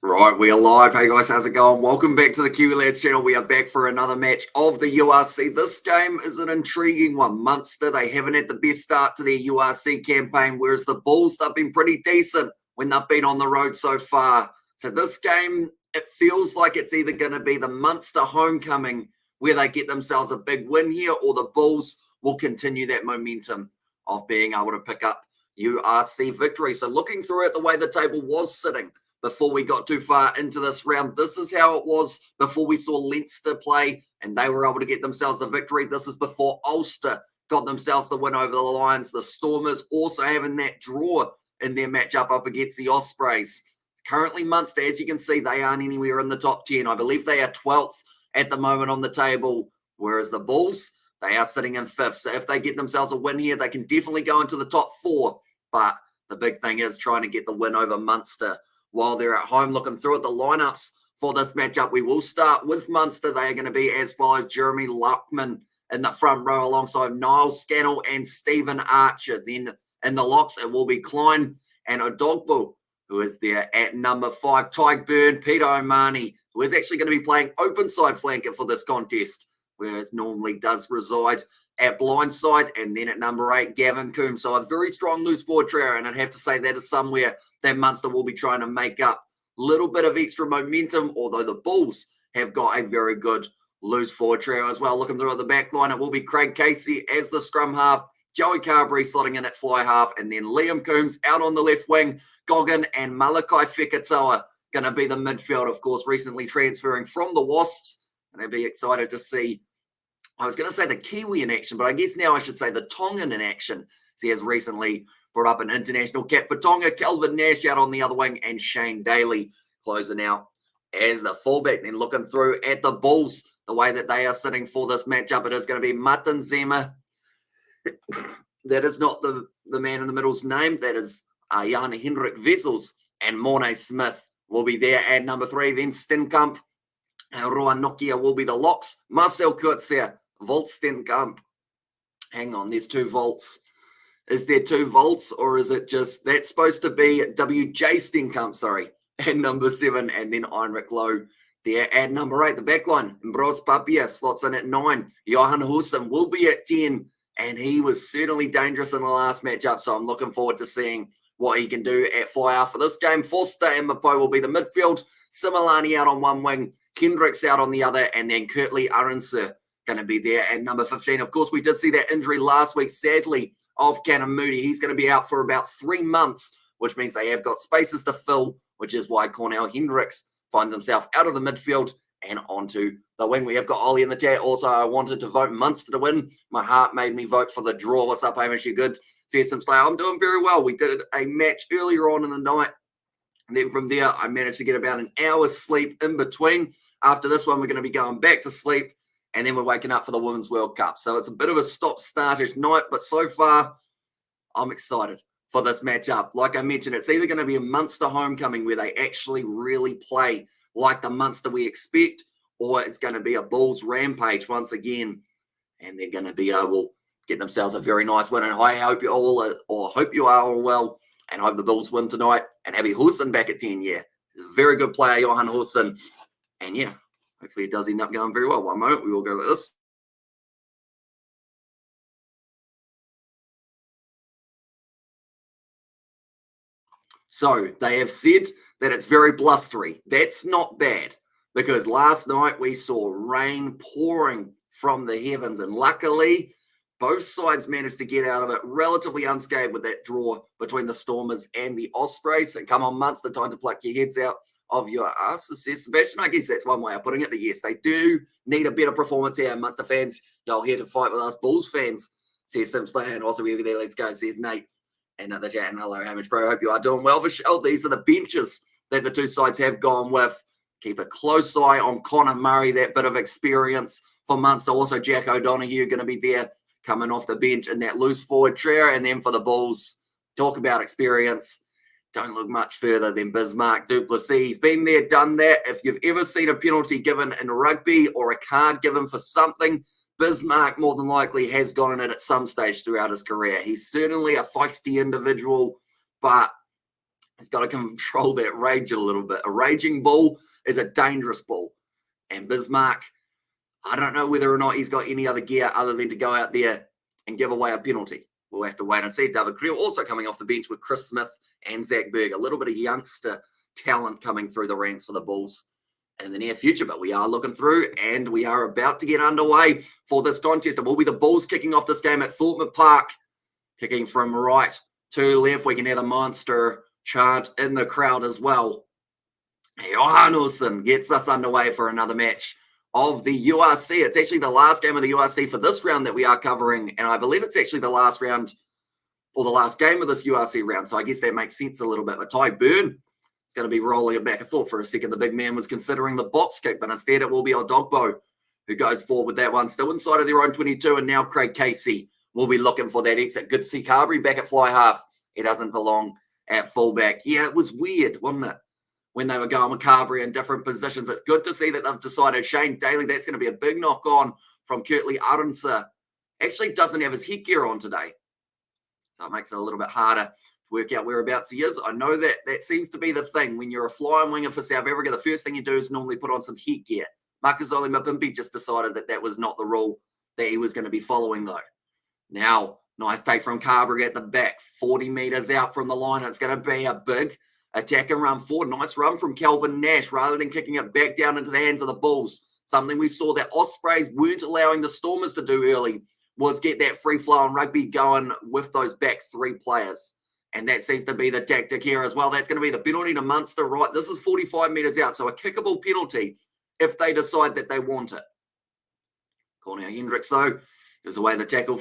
Right, we are live. Hey guys, how's it going? Welcome back to the Kiwi Lads channel. We are back for another match of the URC. This game is an intriguing one. Munster, they haven't had the best start to their URC campaign, whereas the Bulls, they've been pretty decent when they've been on the road so far. So this game, it feels like it's either going to be the Munster homecoming where they get themselves a big win here, or the Bulls will continue that momentum of being able to pick up URC victory. So looking through it, the way the table was sitting before we got too far into this round, this is how it was before we saw Leinster play and they were able to get themselves the victory. This is before Ulster got themselves the win over the Lions. The Stormers also having that draw in their matchup up against the Ospreys. Currently, Munster, as you can see, they aren't anywhere in the top 10. I believe they are 12th at the moment on the table, whereas the Bulls, they are sitting in 5th. So if they get themselves a win here, they can definitely go into the top 4. But the big thing is trying to get the win over Munster while they're at home. Looking through at the lineups for this matchup, we will start with Munster. They are going to be as follows: Jeremy Luckman in the front row alongside Niall Scannell and Stephen Archer. Then in the locks, it will be Klein and Odogbo, who is there at number 5. Tyke Byrne, Peter O'Mahony, who is actually going to be playing open side flanker for this contest, whereas normally does reside at blindside. And then at number 8, Gavin Coombs. So a very strong loose forward trio, and I'd have to say that is somewhere that Munster will be trying to make up a little bit of extra momentum, although the Bulls have got a very good loose forward trio as well. Looking through at the back line, it will be Craig Casey as the scrum half, Joey Carberry slotting in at fly half, and then Liam Coombs out on the left wing, Goggin and Malakai Fekatoa going to be the midfield, of course, recently transferring from the Wasps. And I'd be excited to see, I was going to say the Kiwi in action, but I guess now I should say the Tongan in action. He has recently brought up an international cap for Tonga. Kelvin Nash out on the other wing, and Shane Daly closing out as the fullback. Then looking through at the Bulls, the way that they are sitting for this matchup, it is going to be Martin Zema. That is not the man in the middle's name. That is Jan Hendrik Vessels, and Mornay Smith will be there at number 3. Then Stenkamp and Roa Nokia will be the locks. Marcel Kurtzia, Volt Stenkamp. Hang on, there's 2 Volts. Is there 2 Volts, or is it just, that's supposed to be WJ Stenkamp, sorry, at number 7, and then Heinrich Lowe there at number 8. The backline, Mbros Papia slots in at 9. Johan Husum will be at 10, and he was certainly dangerous in the last matchup, so I'm looking forward to seeing what he can do at fly for this game. Forster and Mapo will be the midfield. Similani out on one wing, Kendricks out on the other, and then Kurtley Aronser going to be there at number 15. Of course, we did see that injury last week, sadly, of Cannon Moody. He's going to be out for about 3 months, which means they have got spaces to fill, which is why Cornell Hendricks finds himself out of the midfield and onto the wing. We have got Ollie in the chat. Also, I wanted to vote Munster to win. My heart made me vote for the draw. What's up, Hamish? You good? See some style. I'm doing very well. We did a match earlier on in the night. And then from there, I managed to get about an hour's sleep in between. After this one, we're going to be going back to sleep, and then we're waking up for the Women's World Cup. So it's a bit of a stop-startish night, but so far, I'm excited for this matchup. Like I mentioned, it's either going to be a Munster homecoming where they actually really play like the Munster we expect, or it's going to be a Bulls rampage once again, and they're going to be able to get themselves a very nice win. And I hope you all, or hope you are all well, and hope the Bulls win tonight. And Abby Husson back at 10, yeah. He's a very good player, Johan Husson. And yeah, hopefully it does end up going very well. One moment, we will go like this. So they have said that it's very blustery. That's not bad, because last night we saw rain pouring from the heavens, and luckily both sides managed to get out of it relatively unscathed with that draw between the Stormers and the Ospreys. And come on, Munster, time to pluck your heads out of your asses, says Sebastian. I guess that's one way of putting it, but yes, they do need a better performance here. Munster fans, y'all here to fight with us Bulls fans, says Simpsley. And also, we're there, let's go, says Nate. And the chat, and hello, Hamish Pro. Hope you are doing well. Vishal, these are the benches that the two sides have gone with. Keep a close eye on Connor Murray, that bit of experience for Munster. Also, Jack O'Donoghue going to be there coming off the bench in that loose forward trio. And then for the Bulls, talk about experience. Don't look much further than Bismarck du Plessis. He's been there, done that. If you've ever seen a penalty given in rugby or a card given for something, Bismarck more than likely has gotten it at some stage throughout his career. He's certainly a feisty individual, but He's got to control that rage a little bit. A raging bull is a dangerous bull. And Bismarck, I don't know whether or not he's got any other gear other than to go out there and give away a penalty. We'll have to wait and see. David Creel also coming off the bench with Chris Smith and Zach Berg. A little bit of youngster talent coming through the ranks for the Bulls in the near future. But we are looking through and we are about to get underway for this contest. It will be the Bulls kicking off this game at Thorpe Park. Kicking from right to left. We can hear the Munster chant in the crowd as well. Johan Olsen gets us underway for another match of the URC. It's actually the last game of the URC for this round that we are covering, and I believe it's actually the last round or the last game of this URC round, so I guess that makes sense a little bit. But Ty Byrne is going to be rolling it back. I thought for a second the big man was considering the box kick, but instead it will be Odogbo who goes forward with that one, still inside of their own 22, and now Craig Casey will be looking for that exit. Good to see Carberry back at fly half. He doesn't belong at fullback. Yeah, it was weird, wasn't it? When they were going with Carberry in different positions. It's good to see that they've decided Shane Daly, that's going to be a big knock on from Kurtley Aronsa. Actually doesn't have his headgear on today. So it makes it a little bit harder to work out whereabouts he is. I know that seems to be the thing. When you're a flying winger for South Africa, the first thing you do is normally put on some headgear. Makazole Mapimpi just decided that was not the rule that he was going to be following though. Now, nice take from Carberry at the back. 40 metres out from the line. It's going to be a big attack and run forward. Nice run from Kelvin Nash rather than kicking it back down into the hands of the Bulls. Something we saw that Ospreys weren't allowing the Stormers to do early was get that free flow and rugby going with those back three players. And that seems to be the tactic here as well. That's going to be the penalty to Munster, right? This is 45 metres out, so a kickable penalty if they decide that they want it. Cornel Hendricks, though, gives away the tackle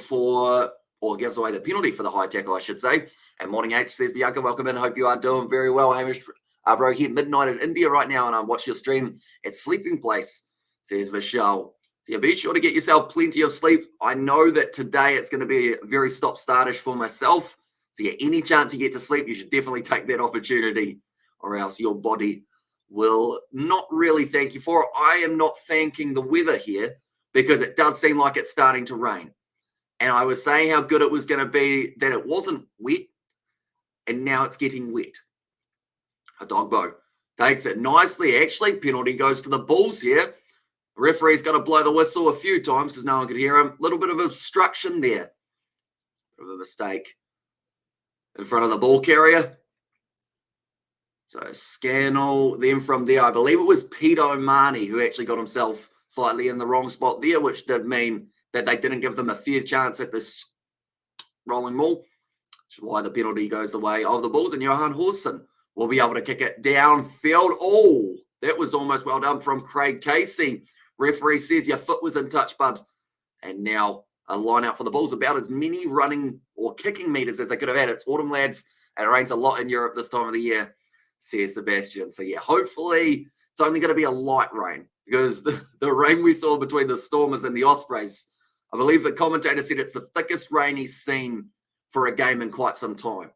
gives away the penalty for the high tackle, I should say. And Morning H says, Bianca, welcome in. Hope you are doing very well. Hamish, bro, here midnight in India right now, and I watch your stream at Sleeping Place, says Vishal. Yeah, be sure to get yourself plenty of sleep. I know that today it's going to be very stop-startish for myself. So yeah, any chance you get to sleep, you should definitely take that opportunity, or else your body will not really thank you for it. I am not thanking the weather here because it does seem like it's starting to rain. And I was saying how good it was going to be that it wasn't wet, and now it's getting wet. Odogbo takes it nicely. Actually, penalty goes to the Bulls here. The referee's got to blow the whistle a few times because no one could hear him. A little bit of obstruction there. Bit of a mistake in front of the ball carrier. So Scannell, then from there, I believe it was Pete O'Mahony who actually got himself slightly in the wrong spot there, which did mean that they didn't give them a fair chance at this rolling ball, which is why the penalty goes the way of the Bulls. And Johan Horson will be able to kick it downfield. Oh, that was almost well done from Craig Casey. Referee says your foot was in touch, bud. And now a line out for the Bulls, about as many running or kicking meters as they could have had. It's autumn, lads. It rains a lot in Europe this time of the year, says Sebastian. So, yeah, hopefully it's only going to be a light rain because the rain we saw between the Stormers and the Ospreys, I believe the commentator said it's the thickest rain he's seen for a game in quite some time.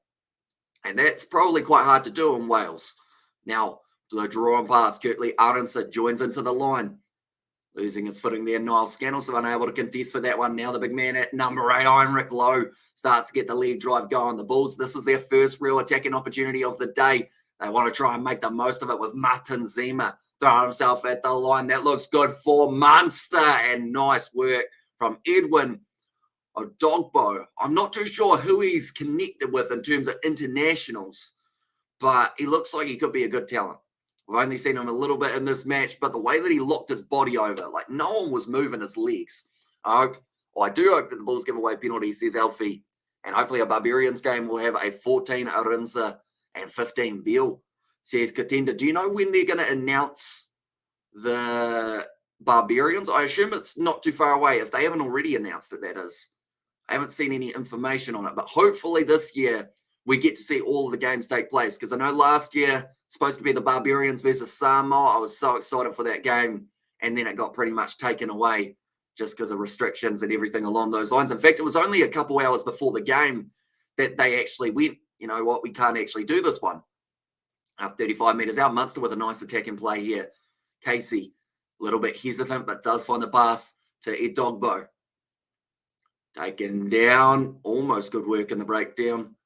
And that's probably quite hard to do in Wales. Now, the draw and pass, Kurtley Aronsa joins into the line. Losing his footing there, Niall Scannell, so unable to contest for that one. Now the big man at number 8, Heinrich Lowe, starts to get the lead drive going. The Bulls, this is their first real attacking opportunity of the day. They want to try and make the most of it with Martin Zima throwing himself at the line. That looks good for Munster, and nice work from Edwin Odogbo. I'm not too sure who he's connected with in terms of internationals, but he looks like he could be a good talent. We've only seen him a little bit in this match, but the way that he locked his body over, like no one was moving his legs. I do hope that the Bulls give away penalties, says Alfie. And hopefully a Barbarians game will have a 14 Arinza and 15 Bill, says Katenda. Do you know when they're going to announce the Barbarians? I assume it's not too far away. If they haven't already announced it, that is. I haven't seen any information on it. But hopefully this year we get to see all of the games take place. Because I know last year, supposed to be the Barbarians versus Samoa. I was so excited for that game, and then it got pretty much taken away just because of restrictions and everything along those lines. In fact, it was only a couple hours before the game that they actually went, you know what, we can't actually do this one. 35 metres out, Munster with a nice attack in play here. Casey, a little bit hesitant, but does find the pass to Edogbo. Taken down, almost good work in the breakdown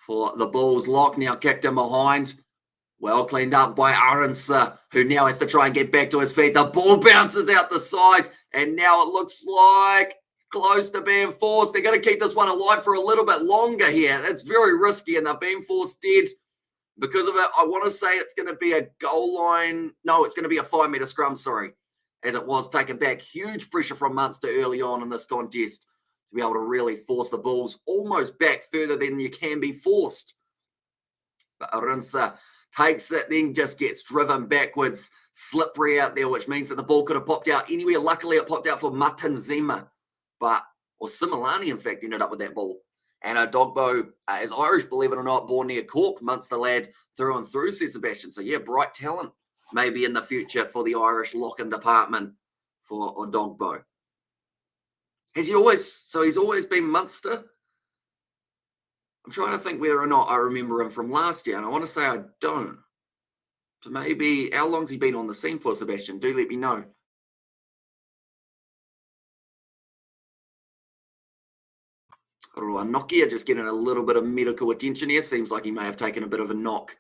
for the Bulls. Lock now kicked in behind. Well cleaned up by Aronsa, who now has to try and get back to his feet. The ball bounces out the side, and now it looks like it's close to being forced. They're going to keep this one alive for a little bit longer here. That's very risky, and they're being forced dead. Because of it, I want to say it's going to be a goal line. No, it's going to be a 5-metre scrum, sorry, as it was taken back. Huge pressure from Munster early on in this contest to be able to really force the Bulls almost back further than you can be forced. But Aronsa takes it, then just gets driven backwards, slippery out there, which means that the ball could have popped out anywhere. Luckily, it popped out for Matanzema, or Similani, in fact, ended up with that ball. And Dogbo is Irish, believe it or not, born near Cork, Munster lad, through and through, says Sebastian. So, yeah, bright talent maybe in the future for the Irish locking department for Dogbo. He's always been Munster? I'm trying to think whether or not I remember him from last year, and I want to say I don't. So maybe, how long's he been on the scene for, Sebastian? Do let me know. Nokia just getting a little bit of medical attention here. Seems like he may have taken a bit of a knock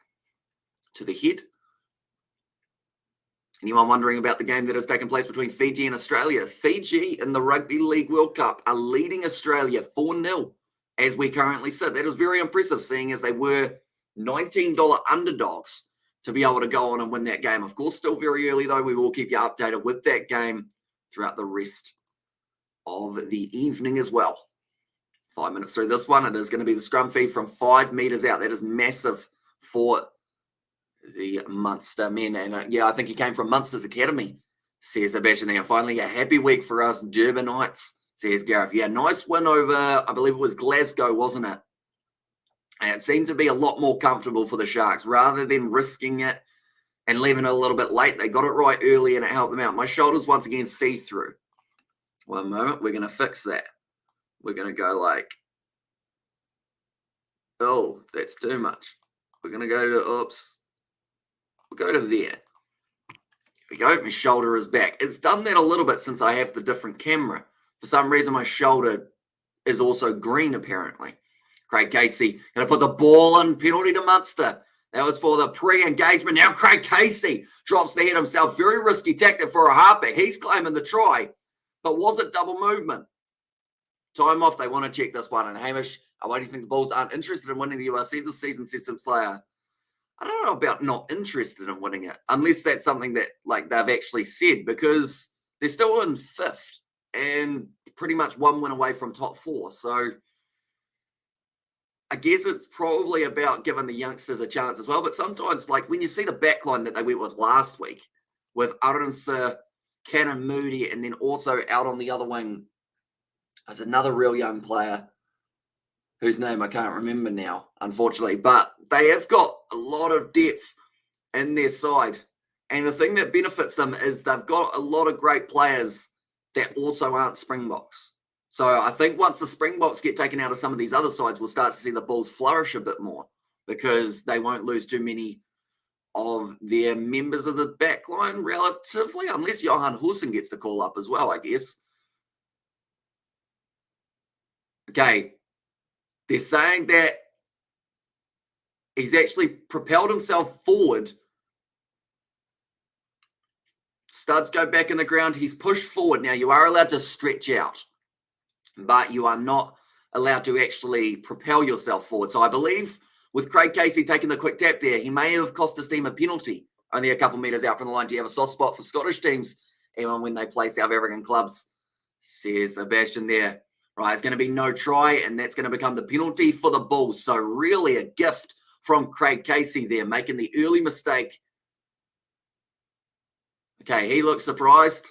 to the head. Anyone wondering about the game that has taken place between Fiji and Australia? Fiji in the Rugby League World Cup are leading Australia 4-0 as we currently sit. That is very impressive, seeing as they were $19 underdogs to be able to go on and win that game. Of course, still very early, though. We will keep you updated with that game throughout the rest of the evening as well. 5 minutes through this one, it is going to be the scrum feed from 5 metres out. That is massive for the Munster men. And yeah, I think he came from Munster's Academy, says Sebastian. And finally, a happy week for us Durbanites, says Gareth. Yeah, nice win over, I believe it was Glasgow, wasn't it? And it seemed to be a lot more comfortable for the Sharks. Rather than risking it and leaving it a little bit late, they got it right early and it helped them out. My shoulders once again see-through. One moment, we're going to fix that. We're going to go like, oh, that's too much. We're going to go to, oops. We'll go to there. Here we go. My shoulder is back. It's done that a little bit since I have the different camera. For some reason, my shoulder is also green, apparently. Craig Casey going to put the ball in, penalty to Munster. That was for the pre-engagement. Now Craig Casey drops the head himself. Very risky tactic for a halfback. He's claiming the try. But was it double movement? Time off. They want to check this one. And Hamish, why do you think the Bulls aren't interested in winning the URC this season, says some player? I don't know about not interested in winning it, unless that's something that like they've actually said, because they're still in 5th and pretty much one win away from top 4. So I guess it's probably about giving the youngsters a chance as well. But sometimes, like when you see the backline that they went with last week, with Aronsa, Cannon Moody, and then also out on the other wing, there's another real young player whose name I can't remember now, unfortunately. But they have got a lot of depth in their side. And the thing that benefits them is they've got a lot of great players that also aren't Springboks. So I think once the Springboks get taken out of some of these other sides, we'll start to see the Bulls flourish a bit more, because they won't lose too many of their members of the back line relatively, unless Johan Hussen gets the call up as well, I guess. Okay. They're saying that he's actually propelled himself forward. Studs go back in the ground. He's pushed forward. Now, you are allowed to stretch out, but you are not allowed to actually propel yourself forward. So I believe with Craig Casey taking the quick tap there, he may have cost his team a penalty, only a couple metres out from the line. Do you have a soft spot for Scottish teams, even when they play South African clubs, says Sebastian there. Right, it's going to be no try, and that's going to become the penalty for the Bulls. So really a gift from Craig Casey there, making the early mistake. Okay, he looks surprised.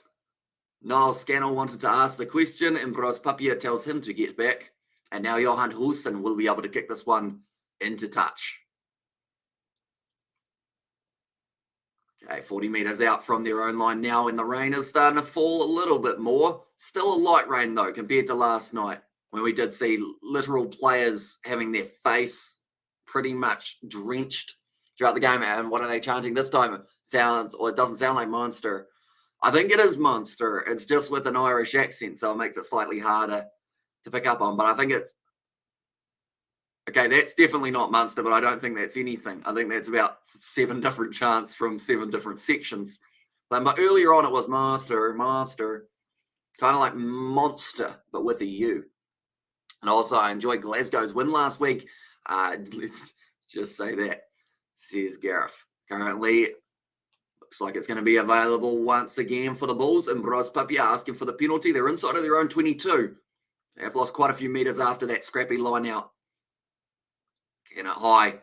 Niall Scannell wanted to ask the question, and Bros Papia tells him to get back. And now Johan Hussen will be able to kick this one into touch. Okay, 40 metres out from their own line now, and the rain is starting to fall a little bit more. Still a light rain, though, compared to last night, when we did see literal players having their face pretty much drenched throughout the game. And what are they chanting this time? It doesn't sound like Munster. I think it is Munster. It's just with an Irish accent, so it makes it slightly harder to pick up on. But I think it's Okay, that's definitely not Munster, but I don't think that's anything. I think that's about 7 different chants from 7 different sections. But earlier on, it was Master, kind of like Monster, but with a U. And also, I enjoyed Glasgow's win last week. Let's just say that, says Gareth. Currently, looks like it's going to be available once again for the Bulls. And Bros Papia asking for the penalty. They're inside of their own 22. They have lost quite a few metres after that scrappy line out. Getting it high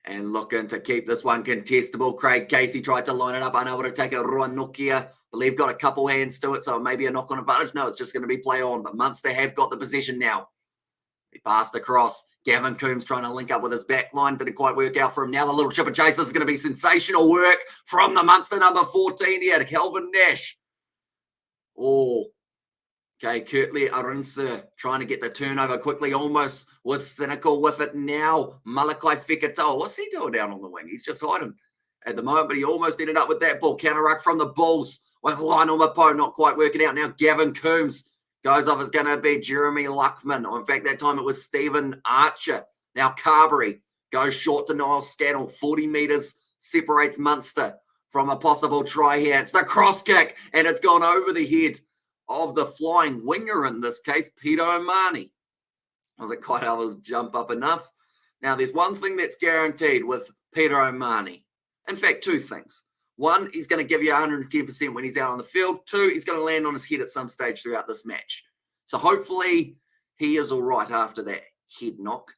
and looking to keep this one contestable. Craig Casey tried to line it up, unable to take a Roa Nokia. Believe got a couple hands to it, so maybe a knock-on advantage. No, it's just going to be play on, but Munster have got the possession now. He passed across. Gavin Coombs trying to link up with his back line. Didn't quite work out for him. Now the little chipper chase is going to be sensational work from the Munster number 14 here, Calvin Nash. Oh, okay, Kurtley Arunsa trying to get the turnover quickly, almost was cynical with it now. Malakai Fekatoa, what's he doing down on the wing? He's just hiding at the moment, but he almost ended up with that ball. Counter-ruck from the Bulls with Lionel Mapo not quite working out. Now Gavin Coombs goes off. It's going to be Jeremy Luckman, or in fact, that time it was Stephen Archer. Now Carberry goes short to Niall Scannell. 40 metres separates Munster from a possible try here. It's the cross kick, and it's gone over the head of the flying winger in this case, Peter O'Mahony. Wasn't quite able to jump up enough. Now, there's one thing that's guaranteed with Peter O'Mahony. In fact, 2 things. 1, he's going to give you 110% when he's out on the field. 2, he's going to land on his head at some stage throughout this match. So hopefully he is all right after that head knock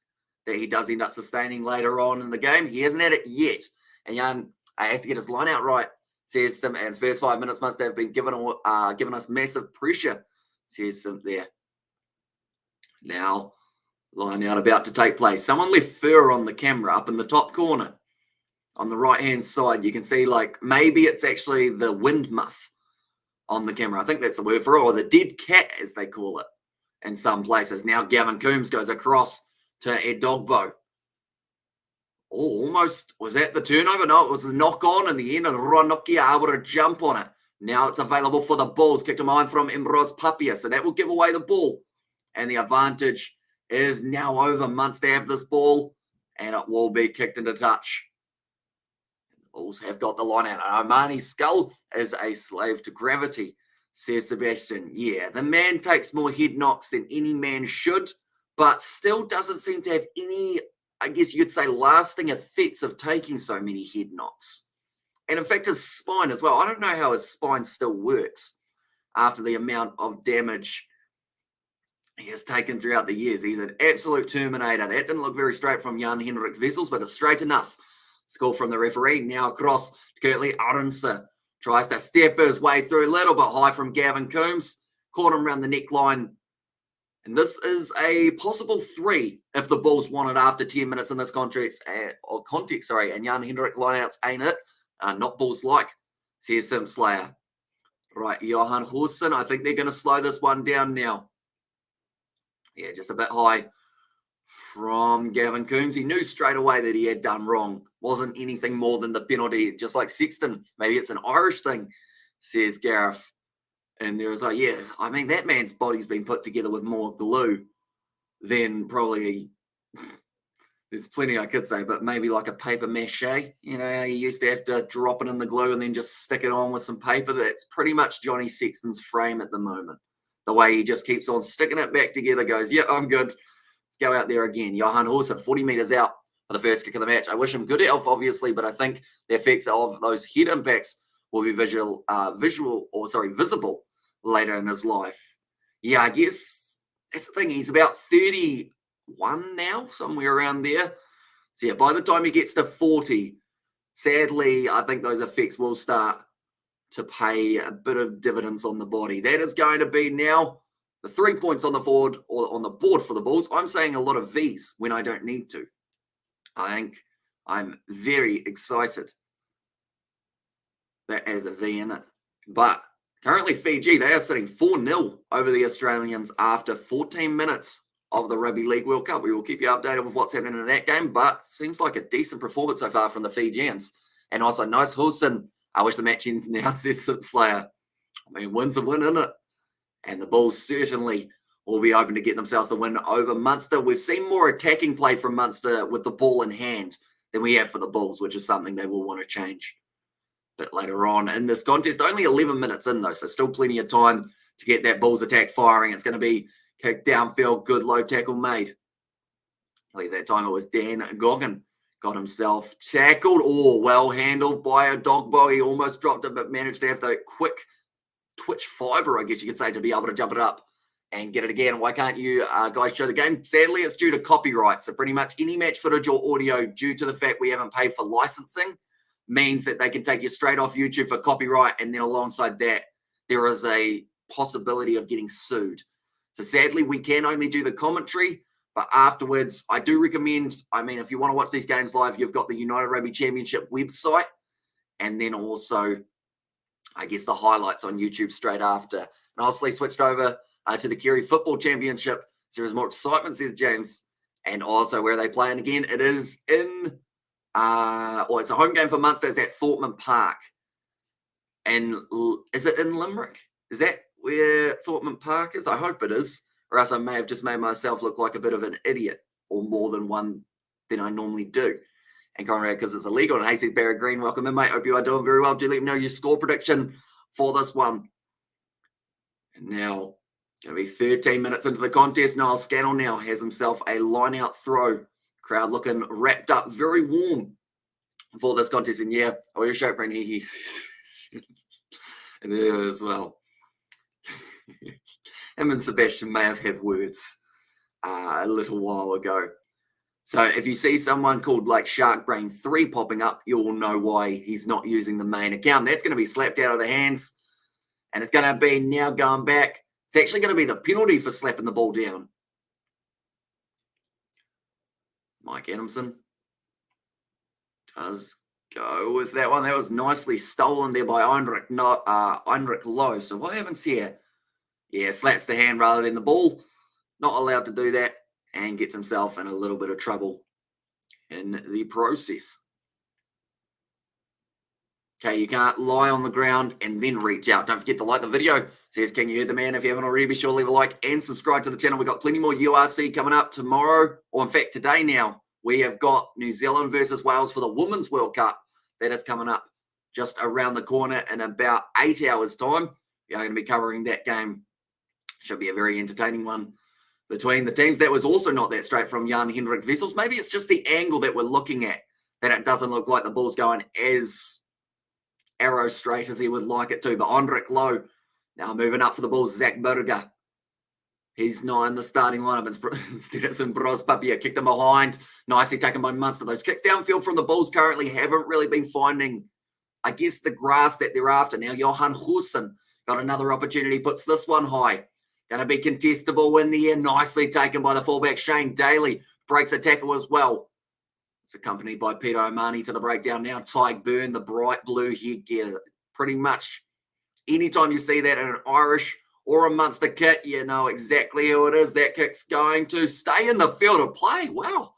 that he does end up sustaining later on in the game. He hasn't had it yet. And Jan has to get his line out right. Says some, and first 5 minutes must have been given us massive pressure, says some there. Now, line out about to take place. Someone left fur on the camera up in the top corner on the right-hand side. You can see, like, maybe it's actually the wind muff on the camera. I think that's the word for it, or the dead cat, as they call it in some places. Now, Gavin Coombs goes across to Ed Dogbo. Oh, almost was that the turnover? No, it was the knock-on in the end, and Ronokia able to jump on it. Now it's available for the Bulls. Kicked him on from Embros Papia, so that will give away the ball. And the advantage is now over. Munster have this ball, and it will be kicked into touch. The Bulls have got the line out. O'Mahony's skull is a slave to gravity, says Sebastian. Yeah, the man takes more head knocks than any man should, but still doesn't seem to have any, I guess you could say, lasting effects of taking so many head knocks. And in fact, his spine as well. I don't know how his spine still works after the amount of damage he has taken throughout the years. He's an absolute terminator. That didn't look very straight from Jan Henrik Vessels, but it's straight enough. Score from the referee. Now across to Kurtley Arunsa. Tries to step his way through a little bit high from Gavin Coombs. Caught him around the neckline. And this is a possible 3 if the Bulls want it after 10 minutes in this context. And Jan Hendrik lineouts ain't it. Not Bulls like, says Sim Slayer. Right, Johan Horsen. I think they're going to slow this one down now. Yeah, just a bit high from Gavin Coombs. He knew straight away that he had done wrong. Wasn't anything more than the penalty, just like Sexton. Maybe it's an Irish thing, says Gareth. And there was like, yeah, I mean, that man's body's been put together with more glue than probably, there's plenty I could say, but maybe like a paper mache. You know, you used to have to drop it in the glue and then just stick it on with some paper. That's pretty much Johnny Sexton's frame at the moment. The way he just keeps on sticking it back together, goes, yeah, I'm good. Let's go out there again. Johan Horsen, 40 metres out for the first kick of the match. I wish him good health, obviously, but I think the effects of those head impacts will be visible later in his life. Yeah, I guess that's the thing. He's about 31 now, somewhere around there. So yeah, by the time he gets to 40, sadly, I think those effects will start to pay a bit of dividends on the body. That is going to be now the 3 points on the board, or on the board for the Bulls. I'm saying a lot of V's when I don't need to. I think I'm very excited that has a V in it. But currently Fiji, they are sitting 4-0 over the Australians after 14 minutes of the Rugby League World Cup. We will keep you updated with what's happening in that game, but seems like a decent performance so far from the Fijians. And also, nice Hulson. I wish the match ends now, says Sip Slayer. I mean, win's a win, isn't it? And the Bulls certainly will be open to get themselves the win over Munster. We've seen more attacking play from Munster with the ball in hand than we have for the Bulls, which is something they will want to change a bit later on in this contest. Only 11 minutes in, though, so still plenty of time to get that Bulls attack firing. It's going to be kicked downfield, good low tackle made. I believe that time it was Dan Goggin. Got himself tackled. Oh, well handled by a Dogbo. He almost dropped it, but managed to have the quick twitch fiber, I guess you could say, to be able to jump it up and get it again. Why can't you guys show the game? Sadly, it's due to copyright. So pretty much any match footage or audio, due to the fact we haven't paid for licensing, means that they can take you straight off YouTube for copyright. And then alongside that, there is a possibility of getting sued. So sadly, we can only do the commentary. But afterwards, I do recommend, if you want to watch these games live, you've got the United Rugby Championship website. And then also, I guess, the highlights on YouTube straight after. And obviously switched over to the Kerry Football Championship. So there's more excitement, says James. And also, where are they playing again? It is in, it's a home game for Munster. It's at Thorntman Park. And is it in Limerick? Is that where Thorntman Park is? I hope it is. Or else I may have just made myself look like a bit of an idiot, or more than one than I normally do. And Conrad, because it's illegal. And hey, says Barry Green, welcome in, mate. Hope you are doing very well. Do let me know your score prediction for this one. And now, going to be 13 minutes into the contest. Niall Scannell now has himself a line-out throw. Crowd looking wrapped up, very warm for this contest. And yeah, your show, Brent, he's and there as well. Him and Sebastian may have had words a little while ago. So if you see someone called like Shark Brain 3 popping up, you'll know why he's not using the main account. That's going to be slapped out of the hands. And it's going to be now going back. It's actually going to be the penalty for slapping the ball down. Mike Adamson does go with that one. That was nicely stolen there by Heinrich Lowe. So what happens here? Yeah, slaps the hand rather than the ball. Not allowed to do that, and gets himself in a little bit of trouble in the process. Okay, you can't lie on the ground and then reach out. Don't forget to like the video. Says, can you hear the man? If you haven't already, be sure to leave a like and subscribe to the channel. We've got plenty more URC coming up tomorrow, or in fact today now. We have got New Zealand versus Wales for the Women's World Cup. That is coming up just around the corner in about 8 hours' time. We are going to be covering that game. Should be a very entertaining one between the teams. That was also not that straight from Jan-Hendrik Wessels. Maybe it's just the angle that we're looking at, that it doesn't look like the ball's going as arrow straight as he would like it to. But Heinrich Lowe now moving up for the Bulls. Zach Berger. He's not in the starting lineup. Instead, it's in Bros Papia. Kicked him behind. Nicely taken by Munster. Those kicks downfield from the Bulls currently haven't really been finding, I guess, the grass that they're after. Now, Johan Husson got another opportunity. Puts this one high. Going to be contestable in the air. Nicely taken by the fullback. Shane Daly breaks a tackle as well. It's accompanied by Peter O'Mahony to the breakdown now. Tyke Byrne, the bright blue headgear. Pretty much anytime you see that in an Irish or a Munster kit, you know exactly who it is. That kick's going to stay in the field of play. Wow.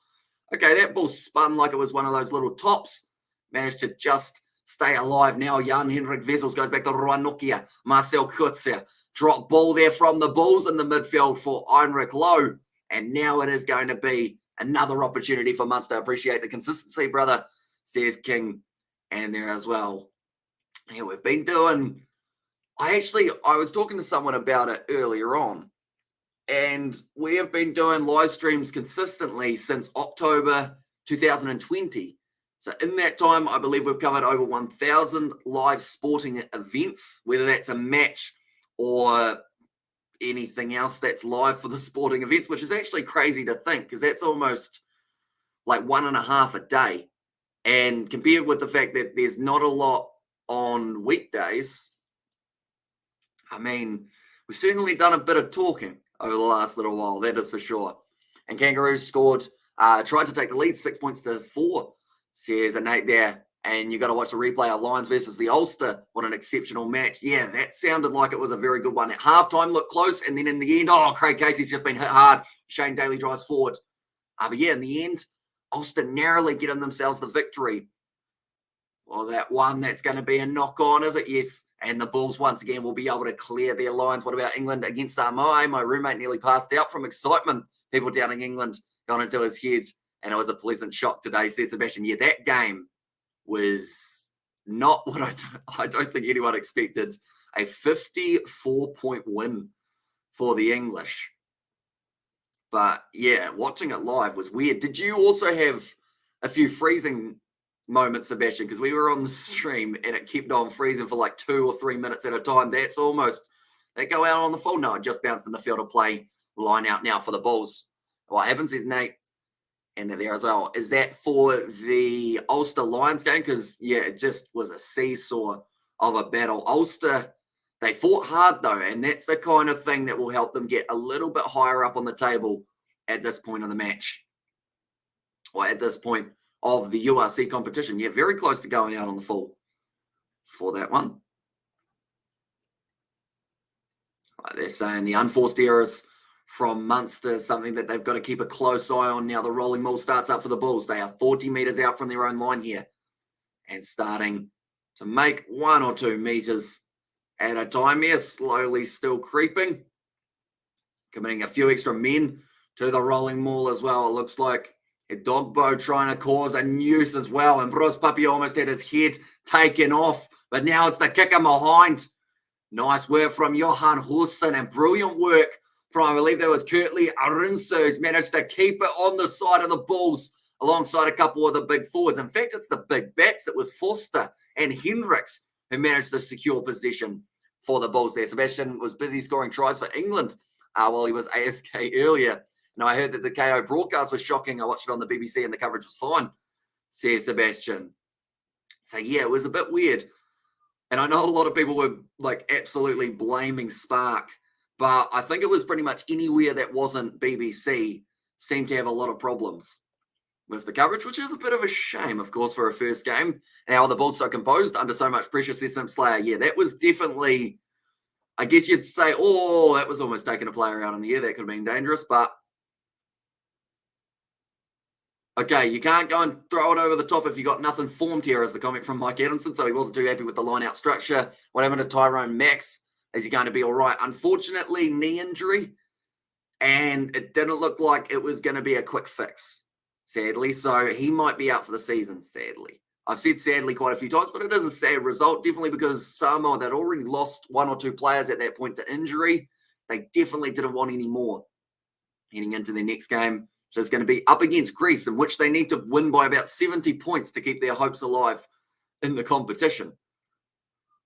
Okay, that ball spun like it was one of those little tops. Managed to just stay alive now. Jan-Hendrik Wessels goes back to Ruanokia. Marcel Kutzer. Drop ball there from the Bulls in the midfield for Heinrich Lowe. And now it is going to be another opportunity for Munster. Appreciate the consistency, brother, says King. And there as well. Yeah, we've been doing... I was talking to someone about it earlier on. And we have been doing live streams consistently since October 2020. So in that time, I believe we've covered over 1,000 live sporting events, whether that's a match or anything else that's live for the sporting events, which is actually crazy to think, because that's almost like 1.5 a day. And compared with the fact that there's not a lot on weekdays, I mean, we've certainly done a bit of talking over the last little while, that is for sure. And Kangaroos scored, tried to take the lead 6 points to 4, says a Nate there. And you got to watch the replay of Lions versus the Ulster. What an exceptional match. Yeah, that sounded like it was a very good one. At halftime looked close, and then in the end, Craig Casey's just been hit hard. Shane Daly drives forward. But yeah, in the end, Ulster narrowly getting themselves the victory. Well, that one, that's going to be a knock-on, is it? Yes. And the Bulls, once again, will be able to clear their lines. What about England against Samoa? My roommate nearly passed out from excitement. People doubting England got into his head. And it was a pleasant shock today, says Sebastian. Yeah, that game was not what I don't think anyone expected. A 54-point win for the English. But yeah, watching it live was weird. Did you also have a few freezing moments, Sebastian? Because we were on the stream and it kept on freezing for like 2 or 3 minutes at a time. That's almost, they go out on the full. No, it just bounced in the field of play. Line out now for the Bulls. What happens is Nate, and there as well. Is that for the Ulster Lions game? Because, yeah, it just was a seesaw of a battle. Ulster, they fought hard, though, and that's the kind of thing that will help them get a little bit higher up on the table at this point of the match, or at this point of the URC competition. Yeah, very close to going out on the full for that one. Like they're saying the unforced errors from Munster, something that they've got to keep a close eye on. Now the rolling maul starts up for the Bulls. They are 40 metres out from their own line here and starting to make 1 or 2 metres at a time here, slowly still creeping, committing a few extra men to the rolling maul as well. It looks like a Dogbo trying to cause a noose as well, and Bruce Puppy almost had his head taken off, but now it's the kicker behind. Nice work from Johan Husson and brilliant work from, I believe that was Kurtley Arinsu, who's managed to keep it on the side of the Bulls alongside a couple of the big forwards. In fact, it's the big bats. It was Foster and Hendricks who managed to secure possession for the Bulls there. Sebastian was busy scoring tries for England while he was AFK earlier. Now, I heard that the KO broadcast was shocking. I watched it on the BBC and the coverage was fine, says Sebastian. So, yeah, it was a bit weird. And I know a lot of people were like absolutely blaming Spark, but I think it was pretty much anywhere that wasn't BBC seemed to have a lot of problems with the coverage, which is a bit of a shame, of course, for a first game. And how the Bulls so composed under so much pressure, says Simp Slayer. Yeah, that was definitely, I guess you'd say, oh, that was almost taking a player out in the air. That could have been dangerous, but okay, you can't go and throw it over the top if you got nothing formed here, is the comment from Mike Adamson. So he wasn't too happy with the line-out structure. What happened to Tyrone Max? Is he going to be all right? Unfortunately, knee injury, and it didn't look like it was going to be a quick fix, sadly. So he might be out for the season, sadly. I've said sadly quite a few times, but it is a sad result, definitely because Samoa, they'd already lost 1 or 2 players at that point to injury. They definitely didn't want any more heading into their next game. So it's going to be up against Greece, in which they need to win by about 70 points to keep their hopes alive in the competition.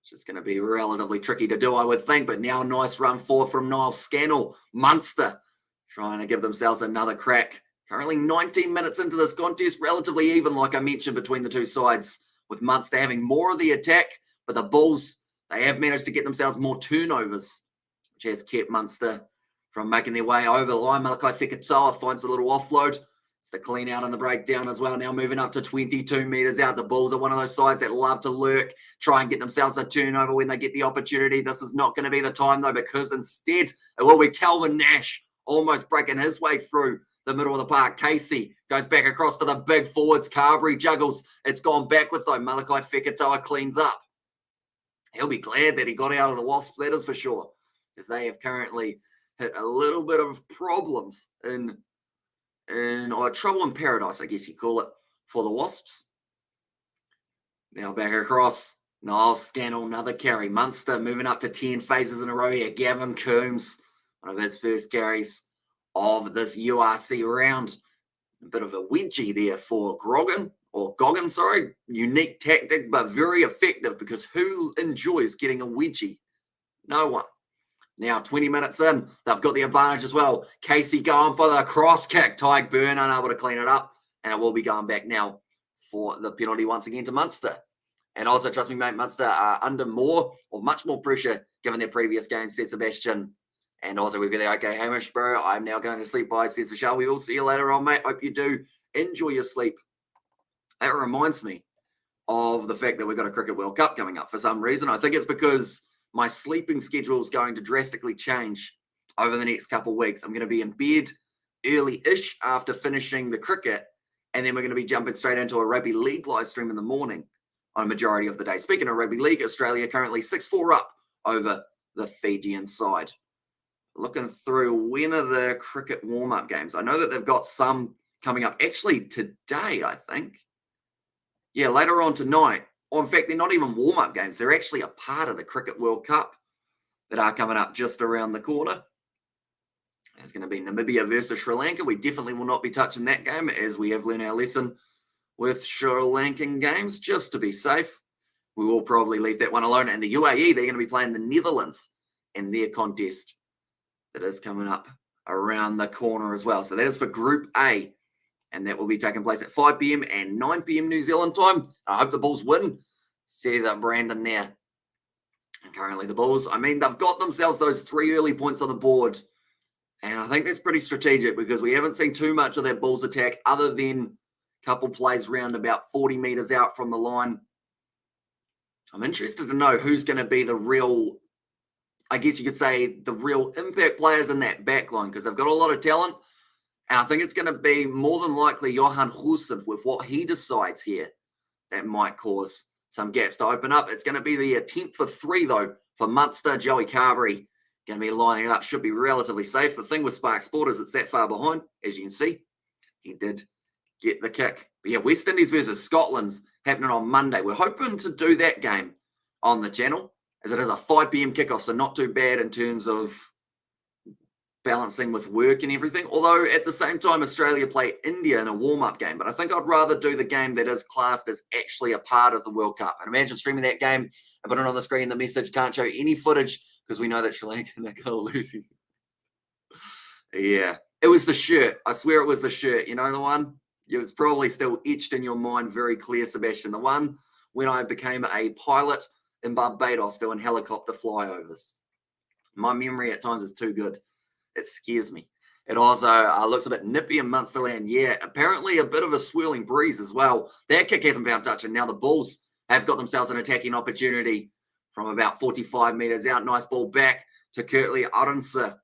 Which is going to be relatively tricky to do, I would think. But now a nice run forward from Niall Scannell. Munster trying to give themselves another crack. Currently 19 minutes into this contest, relatively even, like I mentioned, between the two sides, with Munster having more of the attack. But the Bulls, they have managed to get themselves more turnovers, which has kept Munster from making their way over the line. Malachi Fekitoa finds a little offload. It's the clean out and the breakdown as well. Now moving up to 22 metres out. The Bulls are one of those sides that love to lurk, try and get themselves a turnover when they get the opportunity. This is not going to be the time, though, because instead it will be Calvin Nash almost breaking his way through the middle of the park. Casey goes back across to the big forwards. Carberry juggles. It's gone backwards, though. Malachi Fekitoa cleans up. He'll be glad that he got out of the Wasps, that is for sure, because they have currently hit a little bit of problems or trouble in paradise, I guess you call it, for the Wasps. Now back across. Niall Scannell, another carry. Munster moving up to 10 phases in a row here. Gavin Coombs, one of his first carries of this URC round. A bit of a wedgie there for Goggin, sorry. Unique tactic, but very effective, because who enjoys getting a wedgie? No one. Now 20 minutes in, they've got the advantage as well. Casey going for the cross kick. Tyke Byrne unable to clean it up, and it will be going back now for the penalty once again to Munster. And also, trust me, mate, Munster are under much more pressure given their previous games, said Sebastian. And also, we've got the okay, Hamish, bro. I'm now going to sleep by, says Michelle. We will see you later on, mate. Hope you do enjoy your sleep. That reminds me of the fact that we've got a Cricket World Cup coming up for some reason. I think it's because my sleeping schedule is going to drastically change over the next couple of weeks. I'm going to be in bed early-ish after finishing the cricket, and then we're going to be jumping straight into a rugby league live stream in the morning on a majority of the day. Speaking of rugby league, Australia currently 6-4 up over the Fijian side. Looking through, when are the cricket warm-up games? I know that they've got some coming up actually today, I think. Yeah, later on tonight. Or in fact, they're not even warm-up games. They're actually a part of the Cricket World Cup that are coming up just around the corner. It's going to be Namibia versus Sri Lanka. We definitely will not be touching that game, as we have learned our lesson with Sri Lankan games, just to be safe. We will probably leave that one alone. And the UAE, they're going to be playing the Netherlands in their contest that is coming up around the corner as well. So that is for Group A. And that will be taking place at 5 p.m. and 9 p.m. New Zealand time. I hope the Bulls win, says Brandon there. And currently the Bulls, I mean, they've got themselves those 3 early points on the board. And I think that's pretty strategic because we haven't seen too much of that Bulls attack other than a couple plays round about 40 metres out from the line. I'm interested to know who's going to be the real, I guess you could say, the real impact players in that back line, because they've got a lot of talent. And I think it's going to be more than likely Johan Hussen with what he decides here that might cause some gaps to open up. It's going to be the attempt for 3, though, for Munster. Joey Carberry going to be lining it up. Should be relatively safe. The thing with Spark Sport is it's that far behind, as you can see. He did get the kick. But yeah, West Indies versus Scotland's happening on Monday. We're hoping to do that game on the channel, as it is a 5 p.m. kickoff, so not too bad in terms of balancing with work and everything. Although at the same time, Australia play India in a warm-up game. But I think I'd rather do the game that is classed as actually a part of the World Cup. And imagine streaming that game and put it on the screen. The message can't show any footage because we know that Sri Lanka are going to lose. Yeah, it was the shirt. I swear it was the shirt. You know the one? It was probably still etched in your mind, very clear, Sebastian. The one when I became a pilot in Barbados doing helicopter flyovers. My memory at times is too good. It scares me. It also looks a bit nippy in Munsterland. Yeah, apparently a bit of a swirling breeze as well. That kick hasn't found touch, and now the Bulls have got themselves an attacking opportunity from about 45 metres out. Nice ball back to Kurtley Arnse.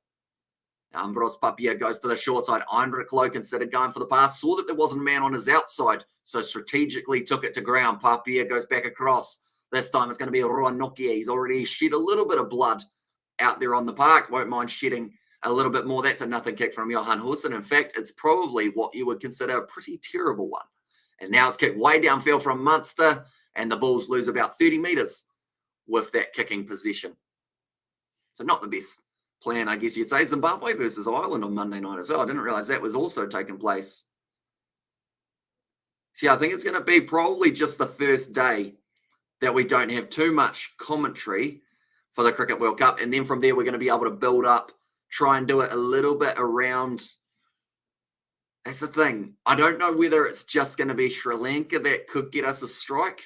Ambros Papia goes to the short side. Heinrich Loh considered going for the pass. Saw that there wasn't a man on his outside, so strategically took it to ground. Papia goes back across. This time it's going to be Roa Nokia. He's already shed a little bit of blood out there on the park. Won't mind shedding a little bit more. That's a nothing kick from Johan Hussen. In fact, it's probably what you would consider a pretty terrible one. And now it's kicked way downfield from Munster, and the Bulls lose about 30 metres with that kicking position. So not the best plan, I guess you'd say. Zimbabwe versus Ireland on Monday night as well. I didn't realise that was also taking place. See, I think it's going to be probably just the first day that we don't have too much commentary for the Cricket World Cup. And then from there, we're going to be able to build up, try and do it a little bit around. That's the thing. I don't know whether it's just going to be Sri Lanka that could get us a strike,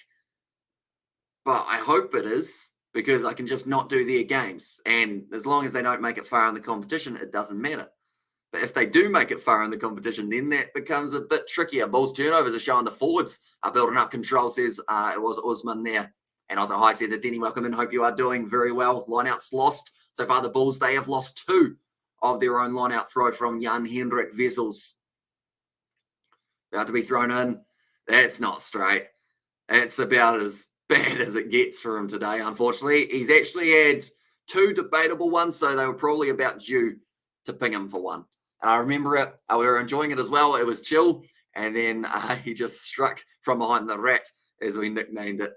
but I hope it is, because I can just not do their games. And as long as they don't make it far in the competition, it doesn't matter. But if they do make it far in the competition, then that becomes a bit trickier. Bulls turnovers are showing the forwards are building up control, says it was Usman there. And also, hi, says Denny, welcome in. Hope you are doing very well. Lineouts lost. So far, the Bulls, they have lost 2 of their own lineout throw from Jan-Hendrik Wessels. About to be thrown in. That's not straight. It's about as bad as it gets for him today, unfortunately. He's actually had 2 debatable ones, so they were probably about due to ping him for one. And I remember it. We were enjoying it as well. It was chill. And then he just struck from behind the rat, as we nicknamed it,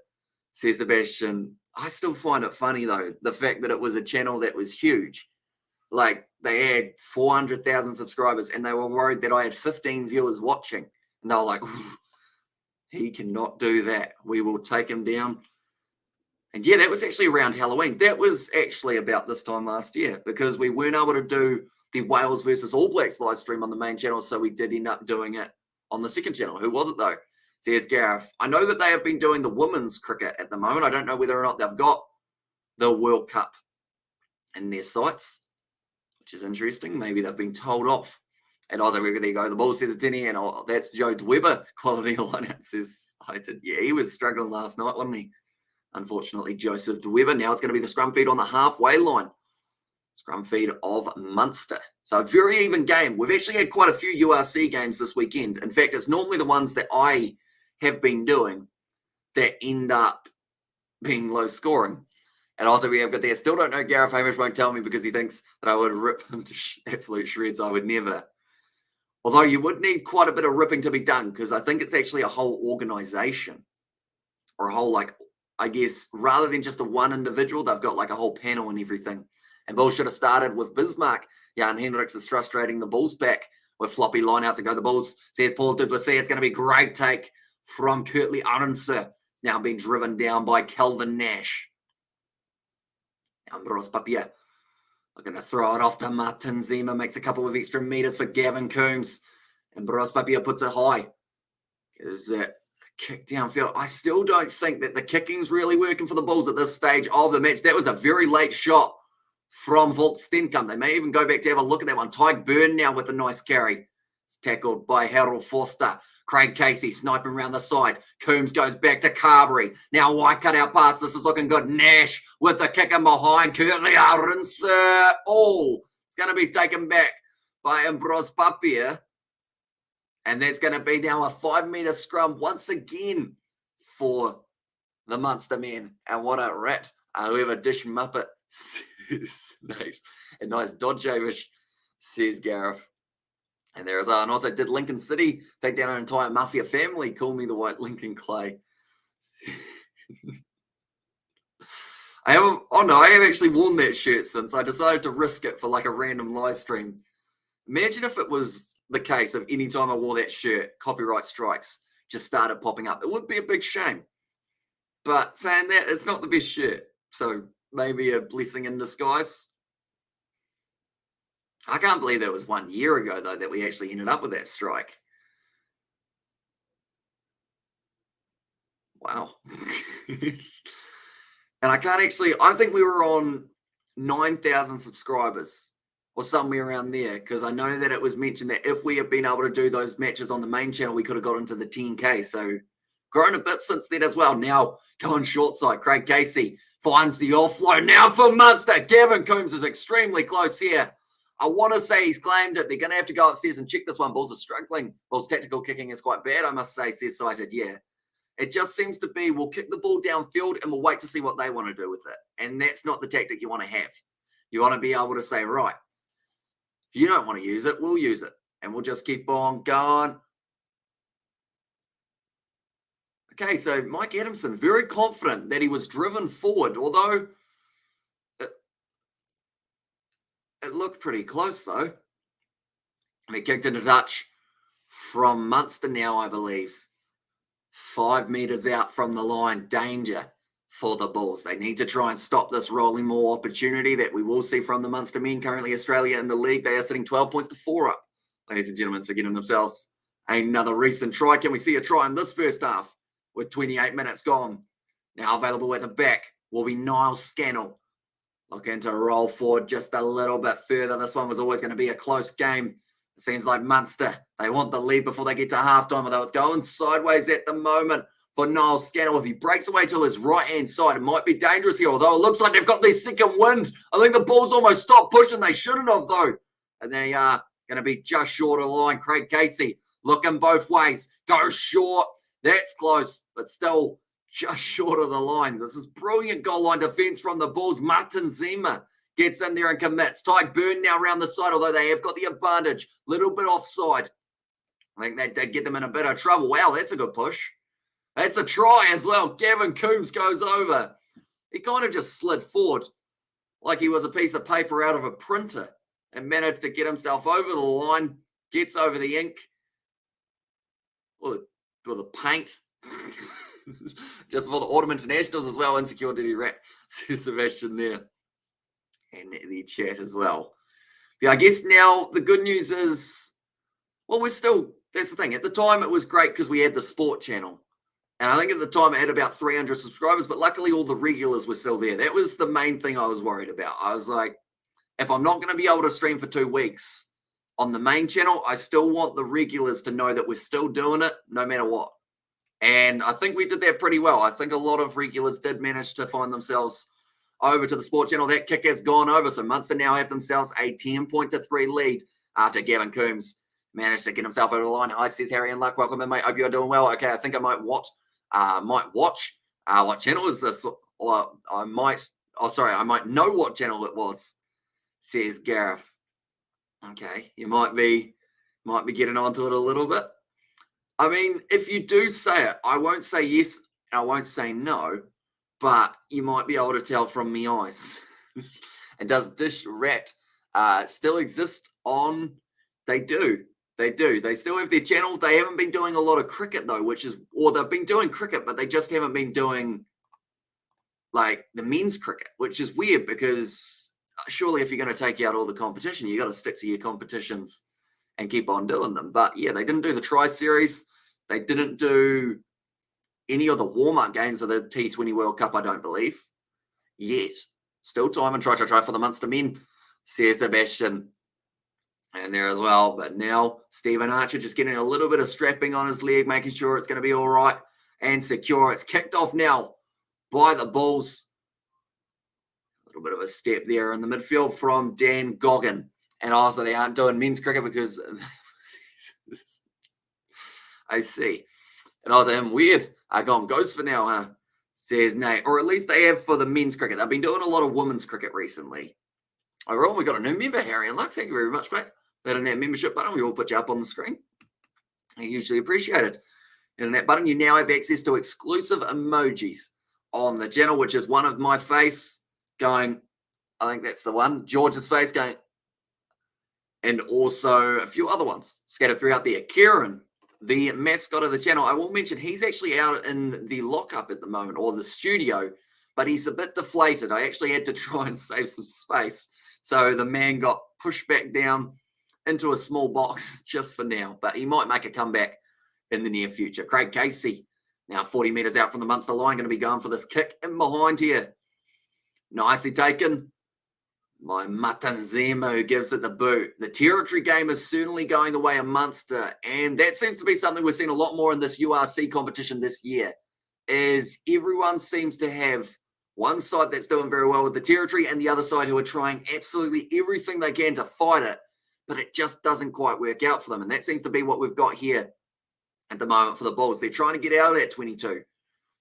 says Sebastian. I still find it funny, though, the fact that it was a channel that was huge. Like, they had 400,000 subscribers, and they were worried that I had 15 viewers watching. And they were like, he cannot do that. We will take him down. And yeah, that was actually around Halloween. That was actually about this time last year, because we weren't able to do the Wales versus All Blacks live stream on the main channel, so we did end up doing it on the second channel. Who was it, though? Says Gareth. I know that they have been doing the women's cricket at the moment. I don't know whether or not they've got the World Cup in their sights, which is interesting. Maybe they've been told off. And also, there you go. The ball says it's in here, and that's Joe Dweber. Quality lineout says I did. Yeah, he was struggling last night, wasn't he? Unfortunately, Joseph Dweber. Now it's going to be the scrum feed on the halfway line. Scrum feed of Munster. So a very even game. We've actually had quite a few URC games this weekend. In fact, it's normally the ones that I have been doing that end up being low scoring. And also we have got there, still don't know, Gareth Hamish won't tell me because he thinks that I would rip him to absolute shreds. I would never. Although you would need quite a bit of ripping to be done, because I think it's actually a whole organization, or a whole, like, I guess, rather than just a one individual, they've got like a whole panel and everything. And Bulls should have started with Bismarck. Jan Hendricks is frustrating the Bulls back with floppy lineouts and go the Bulls. Says Paul Duplessis. It's going to be a great take from Kurtley Arendse. It's now been driven down by Kelvin Nash. Ambros Papier looking to throw it off to Martin Zima. Makes a couple of extra meters for Gavin Coombs. And Ambros Papier puts it high. Is that kick downfield? I still don't think that the kicking's really working for the Bulls at this stage of the match. That was a very late shot from Volt Stenkamp. They may even go back to have a look at that one. Tyke Byrne now with a nice carry. It's tackled by Harold Forster. Craig Casey sniping around the side. Coombs goes back to Carberry. Now wide cut out pass. This is looking good. Nash with the kick in behind. Kurtley Arendse. Oh, it's going to be taken back by Ambros Papier. And that's going to be now a 5-meter scrum once again for the Munster men. And what a rat. Whoever Dish Muppet says. Nice. A nice dodge, Amish, says Gareth. And there is, and also, did Lincoln City take down an entire mafia family? Call me the white Lincoln Clay. I have actually worn that shirt since. I decided to risk it for like a random live stream. Imagine if it was the case of any time I wore that shirt, copyright strikes just started popping up. It would be a big shame. But saying that, it's not the best shirt. So maybe a blessing in disguise. I can't believe that was 1 year ago, though, that we actually ended up with that strike. Wow. And I can't actually, I think we were on 9,000 subscribers or somewhere around there, because I know that it was mentioned that if we had been able to do those matches on the main channel, we could have got into the 10K. So grown a bit since then as well. Now going short side, Craig Casey finds the offload now for Munster. Gavin Coombs is extremely close here. I want to say he's claimed it. They're going to have to go upstairs and check this one. Bulls are struggling. Bulls' tactical kicking is quite bad, I must say, says Cited. Yeah. It just seems to be we'll kick the ball downfield and we'll wait to see what they want to do with it. And that's not the tactic you want to have. You want to be able to say, right, if you don't want to use it, we'll use it. And we'll just keep on going. Okay, so Mike Adamson, very confident that he was driven forward, although it looked pretty close, though. He kicked into touch from Munster now, I believe. 5 meters out from the line. Danger for the Bulls. They need to try and stop this rolling maul opportunity that we will see from the Munster men. Currently, Australia in the league. They are sitting 12 points to 4 up, ladies and gentlemen. So getting themselves another recent try. Can we see a try in this first half with 28 minutes gone? Now available at the back will be Niles Scannell. Looking to roll forward just a little bit further. This one was always going to be a close game. It seems like Munster, they want the lead before they get to halftime, although it's going sideways at the moment for Niles Scannell. If he breaks away to his right-hand side, it might be dangerous here, although it looks like they've got their second wind. I think the Bulls almost stopped pushing. They shouldn't have, though. And they are going to be just short of the line. Craig Casey looking both ways. Go short. That's close, but still just short of the line. This is brilliant goal line defense from the Bulls. Martin Zima gets in there and commits. Tyke Byrne now around the side, although they have got the advantage. Little bit offside. I think that did get them in a bit of trouble. Wow, that's a good push. That's a try as well. Gavin Coombs goes over. He kind of just slid forward like he was a piece of paper out of a printer and managed to get himself over the line, gets over the ink, or the paint. Just for the Autumn Internationals as well. Insecure did he rat, says Sebastian there. And the chat as well. Yeah, I guess now the good news is, well, we're still, that's the thing. At the time, it was great because we had the sport channel. And I think at the time it had about 300 subscribers, but luckily all the regulars were still there. That was the main thing I was worried about. I was like, if I'm not going to be able to stream for 2 weeks on the main channel, I still want the regulars to know that we're still doing it no matter what. And I think we did that pretty well. I think a lot of regulars did manage to find themselves over to the sport channel. That kick has gone over. So Munster now have themselves a 10-3 lead after Gavin Coombs managed to get himself over the line. Hi, says Harry and Luck. Welcome in, mate. Hope you're doing well. Okay, I think I might watch might watch. What channel is this? Or I might know what channel it was, says Gareth. Okay, you might be getting onto it a little bit. I mean, if you do say it, I won't say yes, and I won't say no, but you might be able to tell from me eyes. And does Dish Rat still exist on? They do. They do. They still have their channel. They haven't been doing a lot of cricket though, or they've been doing cricket, but they just haven't been doing like the men's cricket, which is weird because surely if you're going to take out all the competition, you got to stick to your competitions and keep on doing them. But yeah, they didn't do the Tri-Series. They didn't do any of the warm-up games of the T20 World Cup, I don't believe, yet. Still time and try for the Munster men, says Sebastian. And there as well. But now Stephen Archer just getting a little bit of strapping on his leg, making sure it's going to be all right and secure. It's kicked off now by the Bulls. A little bit of a step there in the midfield from Dan Goggin. And also they aren't doing men's cricket because I see. And also him weird. Gone ghost for now, huh? Says Nate. Or at least they have for the men's cricket. They've been doing a lot of women's cricket recently. Overall, we got a new member, Harry and Luck. Thank you very much, mate. Hitting that membership button, we will put you up on the screen. I hugely appreciate it. Hitting that button, you now have access to exclusive emojis on the channel, which is one of my face going, I think that's the one, George's face going, and also a few other ones scattered throughout there. Kieran, the mascot of the channel, I will mention he's actually out in the lockup at the moment, or the studio, but he's a bit deflated. I actually had to try and save some space. So the man got pushed back down into a small box just for now, but he might make a comeback in the near future. Craig Casey, now 40 metres out from the Munster line, going to be going for this kick in behind here. Nicely taken by Matanzema, who gives it the boot. The territory game is certainly going the way of Munster, and that seems to be something we're seeing a lot more in this URC competition this year, is everyone seems to have one side that's doing very well with the territory and the other side who are trying absolutely everything they can to fight it, but it just doesn't quite work out for them. And that seems to be what we've got here at the moment for the Bulls. They're trying to get out of that 22.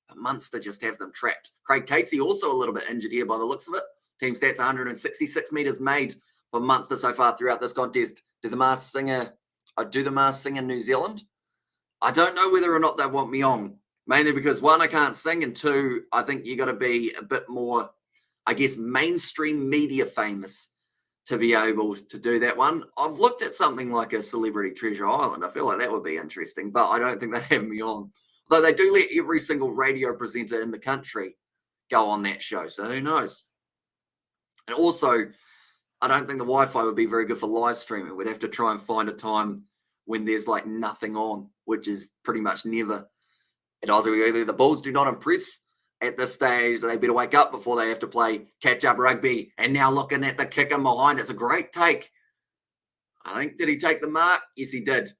But Munster just have them trapped. Craig Casey also a little bit injured here by the looks of it. Team stats 166 metres made for Munster so far throughout this contest. Do the Masked Singer New Zealand? I don't know whether or not they want me on. Mainly because, one, I can't sing, and two, I think you got to be a bit more, I guess, mainstream media famous to be able to do that one. I've looked at something like a Celebrity Treasure Island. I feel like that would be interesting, but I don't think they have me on. Though they do let every single radio presenter in the country go on that show, so who knows? And also, I don't think the Wi-Fi would be very good for live streaming. We'd have to try and find a time when there's like nothing on, which is pretty much never. And also, the Bulls do not impress at this stage. They better wake up before they have to play catch-up rugby. And now looking at the kick in behind, it's a great take. I think, did he take the mark? Yes, he did.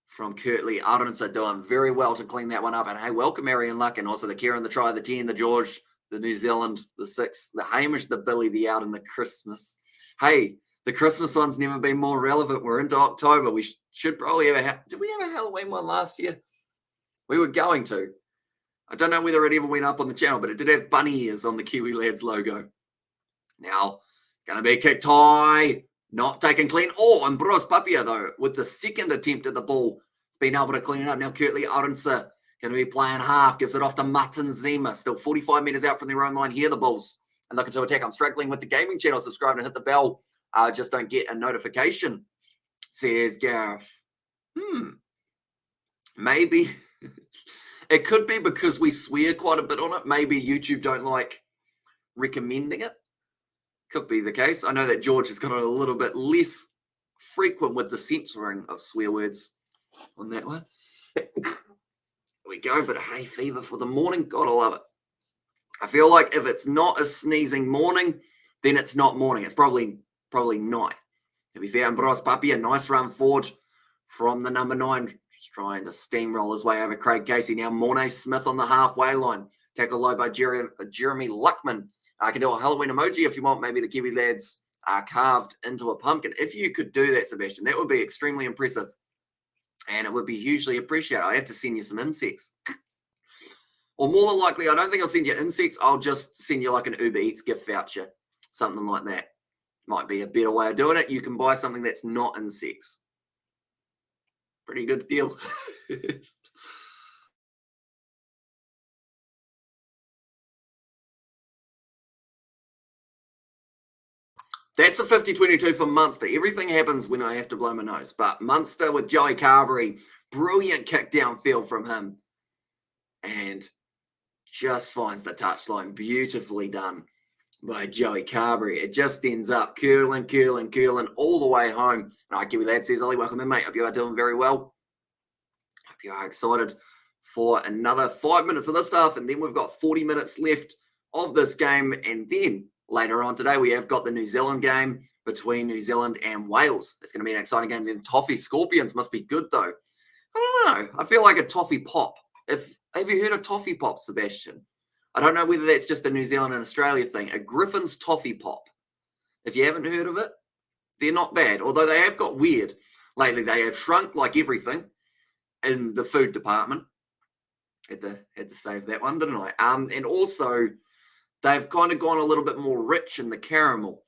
From Kirtley. Ardensa doing very well to clean that one up. And hey, welcome Arian Luck. And also the Kieran, the Try, the 10, the George, the New Zealand, the 6, the Hamish, the Billy, the Out, and the Christmas. Hey, the Christmas one's never been more relevant. We're into October. We should probably have a... Did we have a Halloween one last year? We were going to. I don't know whether it ever went up on the channel, but it did have bunny ears on the Kiwi Lads logo. Now, going to be a kick tie. Not taken clean. Oh, and Bros Papia, though, with the second attempt at the ball, being able to clean it up. Now, Kirtley Ardensa going to be playing half. Gives it off to Matanzema. Still 45 metres out from their own line here, the Bulls. And looking to attack. I'm struggling with the gaming channel. Subscribe and hit the bell. Just don't get a notification, says Gareth. Maybe... It could be because we swear quite a bit on it. Maybe YouTube don't like recommending it. Could be the case. I know that George has got a little bit less frequent with the censoring of swear words on that one. There we go. But hay fever for the morning. Gotta love it. I feel like if it's not a sneezing morning, then it's not morning. It's probably night. To be fair, and Bros Papi, a nice run forward from the number 9. Just trying to steamroll his way over Craig Casey. Now Mornay Smith on the halfway line. Tackle low by Jeremy Luckman. I can do a Halloween emoji if you want. Maybe the Kiwi Lads are carved into a pumpkin. If you could do that, Sebastian, that would be extremely impressive. And it would be hugely appreciated. I have to send you some insects. Or more than likely, I don't think I'll send you insects. I'll just send you like an Uber Eats gift voucher. Something like that. Might be a better way of doing it. You can buy something that's not insects. Pretty good deal. That's a 50-22 for Munster. Everything happens when I have to blow my nose. But Munster with Joey Carberry. Brilliant kick downfield from him. And just finds the touchline. Beautifully done by Joey Carberry. It just ends up curling all the way home. And our Kiwi lad says, Ollie, welcome in, mate. Hope you are doing very well. Hope you are excited for another 5 minutes of this stuff. And then we've got 40 minutes left of this game. And then later on today, we have got the New Zealand game between New Zealand and Wales. It's going to be an exciting game. Them toffee Scorpions must be good, though. I don't know. I feel like a toffee pop. Have you heard of toffee pop, Sebastian? I don't know whether that's just a New Zealand and Australia thing. A Griffin's toffee pop. If you haven't heard of it, they're not bad. Although they have got weird. Lately, they have shrunk like everything in the food department. Had to save that one, didn't I? And also, they've kind of gone a little bit more rich in the caramel.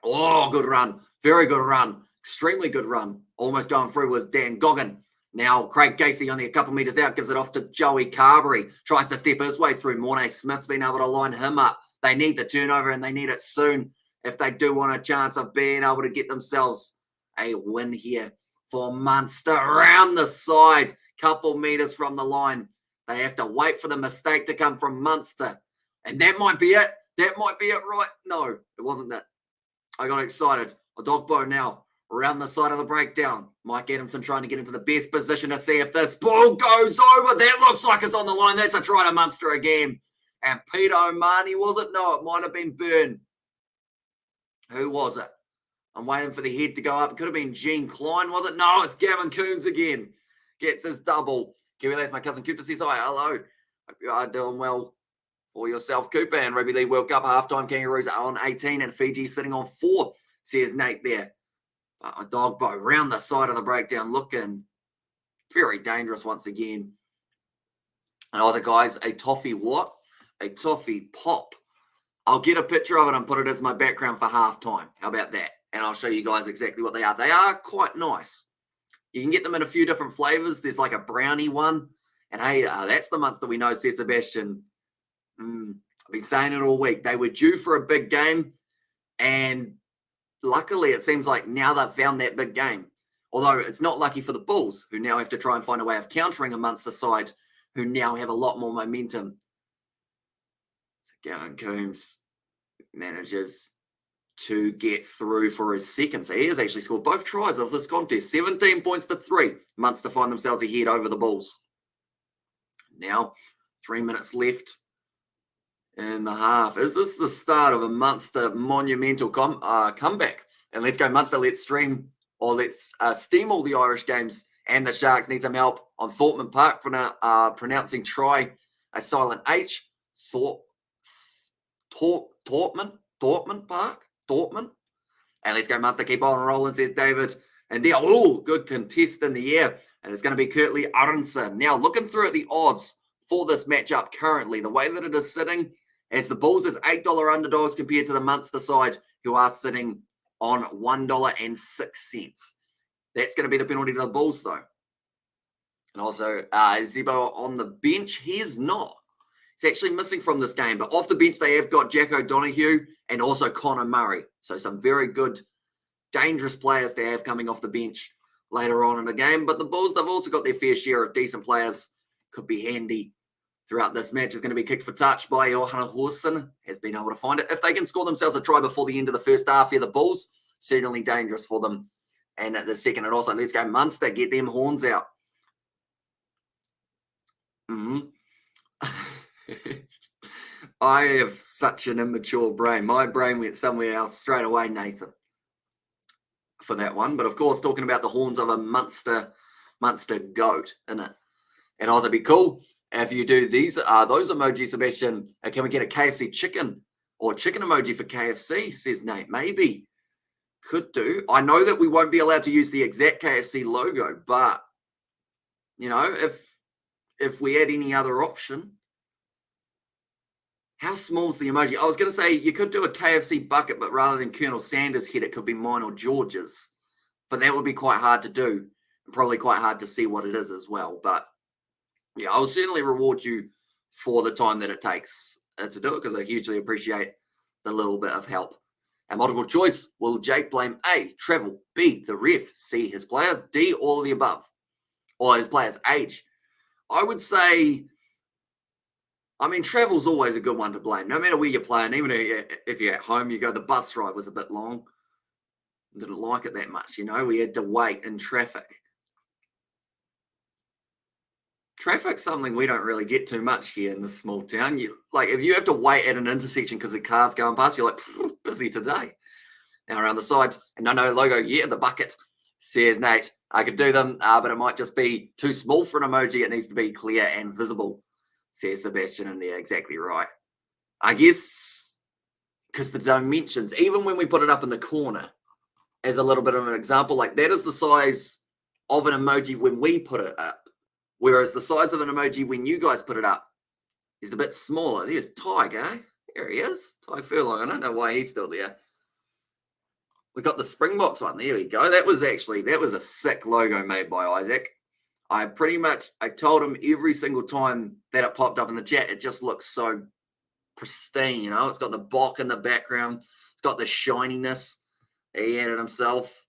Oh, good run. Very good run. Extremely good run. Almost going through was Dan Goggin. Now, Craig Casey only a couple metres out, gives it off to Joey Carberry. Tries to step his way through. Mornay Smith's been able to line him up. They need the turnover, and they need it soon if they do want a chance of being able to get themselves a win here for Munster. Around the side, couple metres from the line. They have to wait for the mistake to come from Munster. And that might be it. That might be it, right? No, it wasn't that. I got excited. A dog bow now. Around the side of the breakdown. Mike Adamson trying to get into the best position to see if this ball goes over. That looks like it's on the line. That's a try to Munster again. And Peter O'Mahony, was it? No, it might have been Byrne. Who was it? I'm waiting for the head to go up. It could have been Gene Klein, was it? No, it's Gavin Coombs again. Gets his double. Kiwi Lads, my cousin Cooper says, hi, hello. Hope you are doing well for yourself, Cooper. And Rugby League World Cup halftime. Kangaroos are on 18 and Fiji sitting on 4, says Nate there. A dog bow around the side of the breakdown, looking very dangerous once again. And also, guys, a toffee what? A toffee pop. I'll get a picture of it and put it as my background for halftime. How about that? And I'll show you guys exactly what they are. They are quite nice. You can get them in a few different flavors. There's like a brownie one. And hey, that's the Munster we know, says Sebastian. I've been saying it all week. They were due for a big game. And luckily, it seems like now they've found that big game. Although it's not lucky for the Bulls, who now have to try and find a way of countering a Munster side who now have a lot more momentum. So Gavin Coombs manages to get through for his second. So he has actually scored both tries of this contest. 17 points to 3. Munster find themselves ahead over the Bulls. Now, 3 minutes left in the half. Is this the start of a Munster monumental comeback? And let's go Munster. Let's stream or let's steam all the Irish games. And the Sharks need some help on Thorpman Park, pronouncing try a silent H. Thorpman Park. And let's go Munster. Keep on rolling, says David. And there, good contest in the air. And it's going to be Kurtley Aronson. Now, looking through at the odds for this matchup currently, the way that it is sitting, as the Bulls is $8 underdogs compared to the Munster side, who are sitting on $1.06. That's going to be the penalty to the Bulls, though. And also, Zebo on the bench. He is not. He's actually missing from this game. But off the bench, they have got Jack O'Donoghue and also Connor Murray. So some very good, dangerous players to have coming off the bench later on in the game. But the Bulls, they've also got their fair share of decent players. Could be handy throughout this match. Is going to be kicked for touch by Johanna Horsen. Has been able to find it. If they can score themselves a try before the end of the first half here, the Bulls, certainly dangerous for them. And at the second, and also, let's go Munster. Get them horns out. I have such an immature brain. My brain went somewhere else straight away, Nathan, for that one. But of course, talking about the horns of a Munster goat, isn't it? It'd also be cool if you do those emojis, Sebastian. Can we get a KFC chicken or chicken emoji for KFC, says Nate. Maybe. Could do. I know that we won't be allowed to use the exact KFC logo, but You know, if we had any other option. How small's the emoji? I was going to say you could do a KFC bucket, but rather than Colonel Sanders' head, it could be mine or George's. But that would be quite hard to do, and probably quite hard to see what it is as well. But yeah, I'll certainly reward you for the time that it takes to do it, because I hugely appreciate the little bit of help. And multiple choice, will Jake blame A, travel, B, the ref, C, his players, D, all of the above, or his players' age? I would say, I mean, travel's always a good one to blame, no matter where you're playing. Even if you're at home, you go, the bus ride was a bit long. Didn't like it that much, you know. We had to wait in traffic. Traffic's something we don't really get too much here in this small town. If you have to wait at an intersection because the car's going past, you're like, busy today. Now around the sides, and no logo, yeah, the bucket, says Nate. I could do them, but it might just be too small for an emoji. It needs to be clear and visible, says Sebastian, and they're exactly right. I guess because the dimensions, even when we put it up in the corner, as a little bit of an example, like that is the size of an emoji when we put it up. Whereas the size of an emoji when you guys put it up is a bit smaller. There's Tiger. There he is. Ty Furlong. I don't know why he's still there. We got the Springboks one. There we go. That was a sick logo made by Isaac. I told him every single time that it popped up in the chat, it just looks so pristine, you know. It's got the Bok in the background. It's got the shininess that he added himself.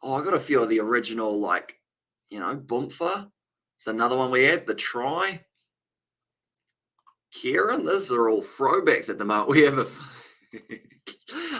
Oh, I got a few of the original, Boomfa. It's another one we had, the Try. Kieran, these are all throwbacks at the moment. We have a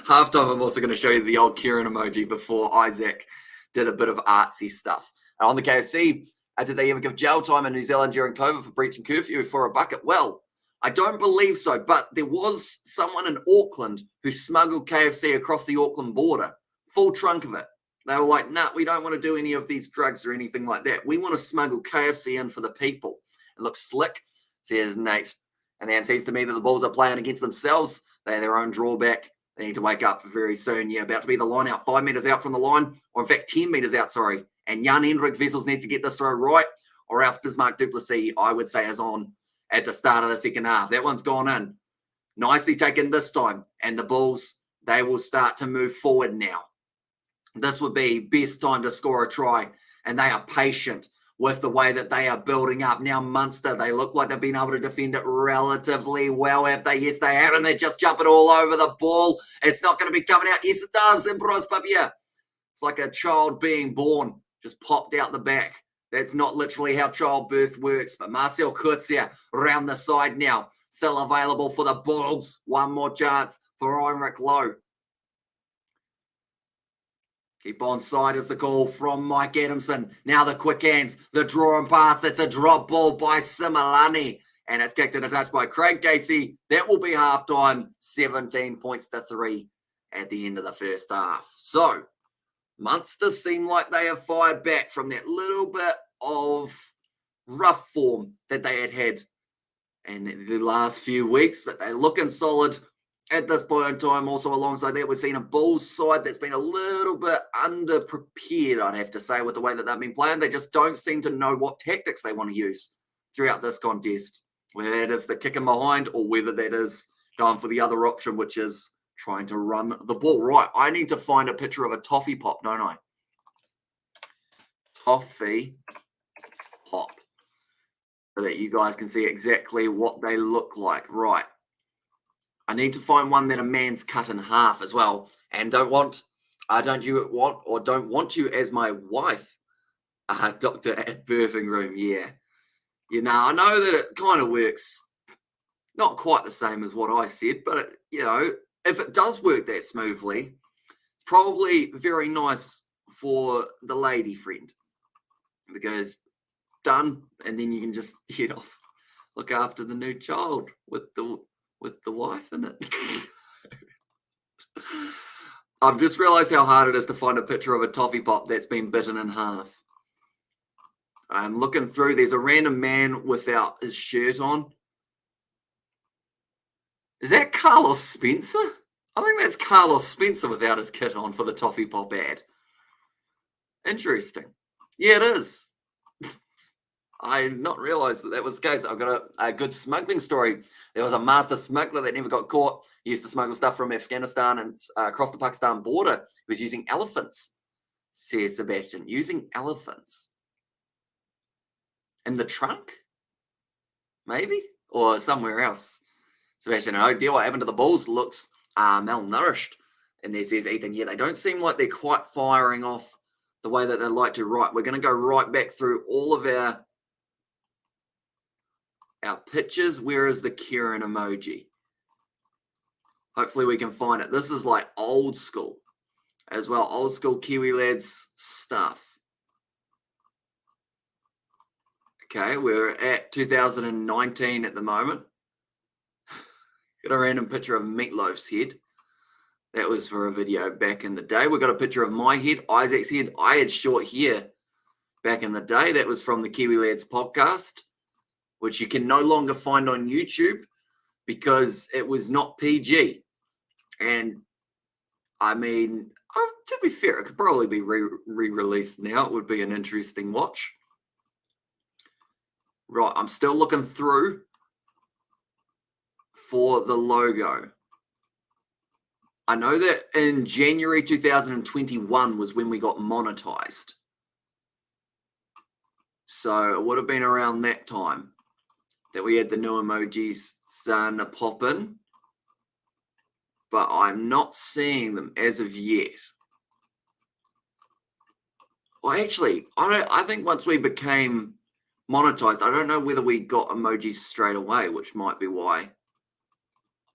halftime. I'm also going to show you the old Kieran emoji before Isaac did a bit of artsy stuff. And on the KFC, did they ever give jail time in New Zealand during COVID for breaching curfew for a bucket? Well, I don't believe so, but there was someone in Auckland who smuggled KFC across the Auckland border, full trunk of it. They were like, nah, we don't want to do any of these drugs or anything like that. We want to smuggle KFC in for the people. It looks slick, says Nate. And then it seems to me that the Bulls are playing against themselves. They have their own drawback. They need to wake up very soon. Yeah, about to be the line out, 5 metres out from the line, or in fact, 10 metres out, sorry. And Jan Hendrik Vessels needs to get this throw right, or else Bismarck Duplessis, I would say, is on at the start of the second half. That one's gone in. Nicely taken this time. And the Bulls, they will start to move forward now. This would be best time to score a try, and they are patient with the way that they are building up. Now Munster, they look like they've been able to defend it relatively well, have they? Yes, they have, and they're just jumping all over the ball. It's not going to be coming out. Yes, it does. Impros Papier. It's like a child being born, just popped out the back. That's not literally how childbirth works, but Marcel Kurtzia around the side now, still available for the Bulls. One more chance for Heinrich Lowe. Keep on side is the call from Mike Adamson. Now the quick hands, the draw and pass. It's a drop ball by Similani. And it's kicked in a touch by Craig Casey. That will be halftime, 17 points to 3 at the end of the first half. So, Munster seem like they have fired back from that little bit of rough form that they had in the last few weeks. That they're looking solid at this point in time. Also alongside that, we've seen a Bulls side that's been a little bit underprepared, I'd have to say, with the way that they've been playing. They just don't seem to know what tactics they want to use throughout this contest, whether that is the kicking behind or whether that is going for the other option, which is trying to run the ball. Right, I need to find a picture of a toffee pop, don't I? Toffee pop. So that you guys can see exactly what they look like. Right. I need to find one that a man's cut in half as well. And don't want you as my wife, doctor at birthing room. Yeah. You know, I know that it kind of works not quite the same as what I said, but, if it does work that smoothly, it's probably very nice for the lady friend, because done, and then you can just head off, look after the new child with the wife in it. I've just realized how hard it is to find a picture of a toffee pop that's been bitten in half. I'm looking through. There's a random man without his shirt on. Is that Carlos Spencer? I think that's Carlos Spencer without his kit on for the toffee pop ad. Interesting. Yeah, it is. I did not realize that was the case. I've got a good smuggling story. There was a master smuggler that never got caught. He used to smuggle stuff from Afghanistan and across the Pakistan border. He was using elephants, says Sebastian. Using elephants in the trunk, maybe, or somewhere else. Sebastian, no idea what happened to the Bulls. Looks malnourished. And there says Ethan, yeah, they don't seem like they're quite firing off the way that they like to. Right, we're going to go right back through all of our pictures. Where is the Kieran emoji? Hopefully we can find it. This is like old school as well. Old school Kiwi lads stuff. Okay, we're at 2019 at the moment. Got a random picture of Meatloaf's head. That was for a video back in the day. We got a picture of my head, Isaac's head. I had short hair back in the day. That was from the Kiwi Lads podcast, which you can no longer find on YouTube because it was not PG. And I mean, to be fair, it could probably be re-released now. It would be an interesting watch. Right, I'm still looking through for the logo. I know that in January 2021 was when we got monetized. So it would have been around that time that we had the new emojis starting to pop in. But I'm not seeing them as of yet. Well, actually, I think once we became monetized, I don't know whether we got emojis straight away, which might be why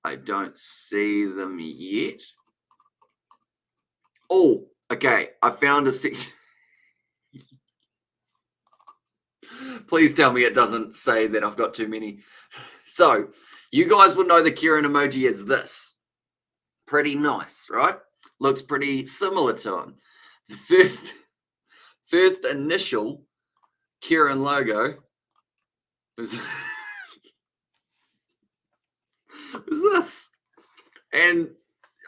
I don't see them yet. Oh, okay. I found a section. Please tell me it doesn't say that I've got too many. So you guys will know the Kieran emoji is this. Pretty nice, right? Looks pretty similar to him. The first initial Kieran logo was this. And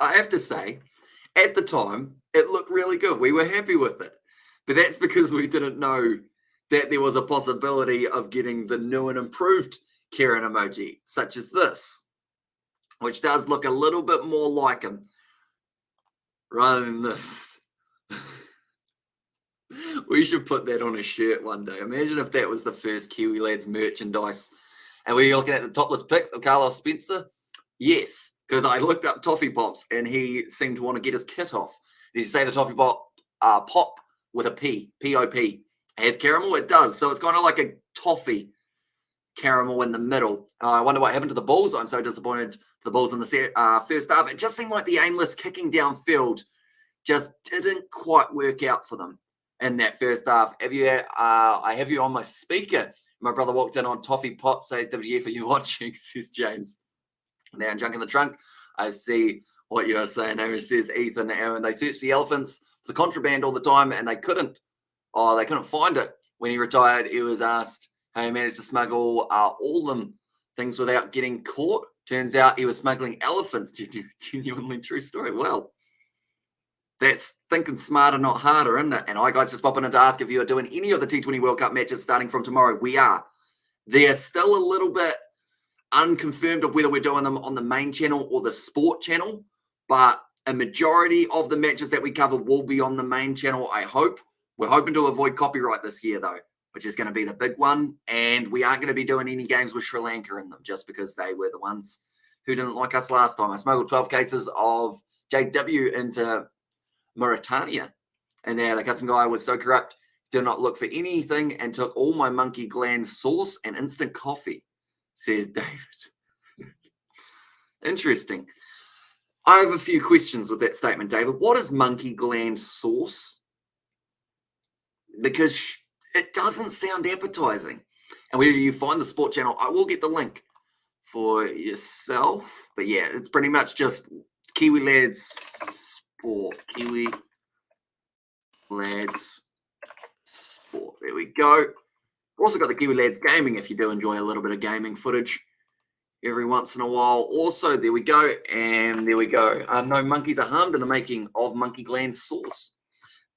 I have to say, at the time, it looked really good. We were happy with it. But that's because we didn't know that there was a possibility of getting the new and improved Kieran emoji, such as this, which does look a little bit more like him rather than this. We should put that on a shirt one day. Imagine if that was the first Kiwi Lads merchandise. And we're looking at the topless pics of Carlos Spencer. Yes, because I looked up Toffee Pops and he seemed to want to get his kit off. Did you say the Toffee Pop pop with a P, P-O-P, has caramel? It does. So it's kind of like a toffee caramel in the middle. I wonder what happened to the Bulls. I'm so disappointed the Bulls in the first half. It just seemed like the aimless kicking downfield just didn't quite work out for them in that first half. I have you on my speaker. My brother walked in on Toffee Pot, says WF for you watching, says James. Now in Junk in the Trunk, I see what you are saying. Aaron says Ethan, Aaron, they searched the elephants for contraband all the time and they couldn't find it. When he retired, he was asked how he managed to smuggle all them things without getting caught. Turns out he was smuggling elephants. Genuinely true story. Well, that's thinking smarter, not harder, isn't it? And I guys just popping in to ask if you are doing any of the T20 World Cup matches starting from tomorrow. We are. They're still a little bit unconfirmed of whether we're doing them on the main channel or the sport channel, but a majority of the matches that we cover will be on the main channel, I hope. We're hoping to avoid copyright this year, though, which is going to be the big one. And we aren't going to be doing any games with Sri Lanka in them just because they were the ones who didn't like us last time. I smuggled 12 cases of JW into Mauritania, and there the customs guy was so corrupt, did not look for anything and took all my monkey gland sauce and instant coffee, says David. Interesting. I have a few questions with that statement, David. What is monkey gland sauce? Because it doesn't sound appetizing. And where do you find the sport channel? I will get the link for yourself. But yeah, it's pretty much just Kiwi Lads Sport. Kiwi Lads Sport. There we go. Also got the Kiwi Lads Gaming if you do enjoy a little bit of gaming footage every once in a while. Also, there we go. And there we go. No monkeys are harmed in the making of monkey gland sauce.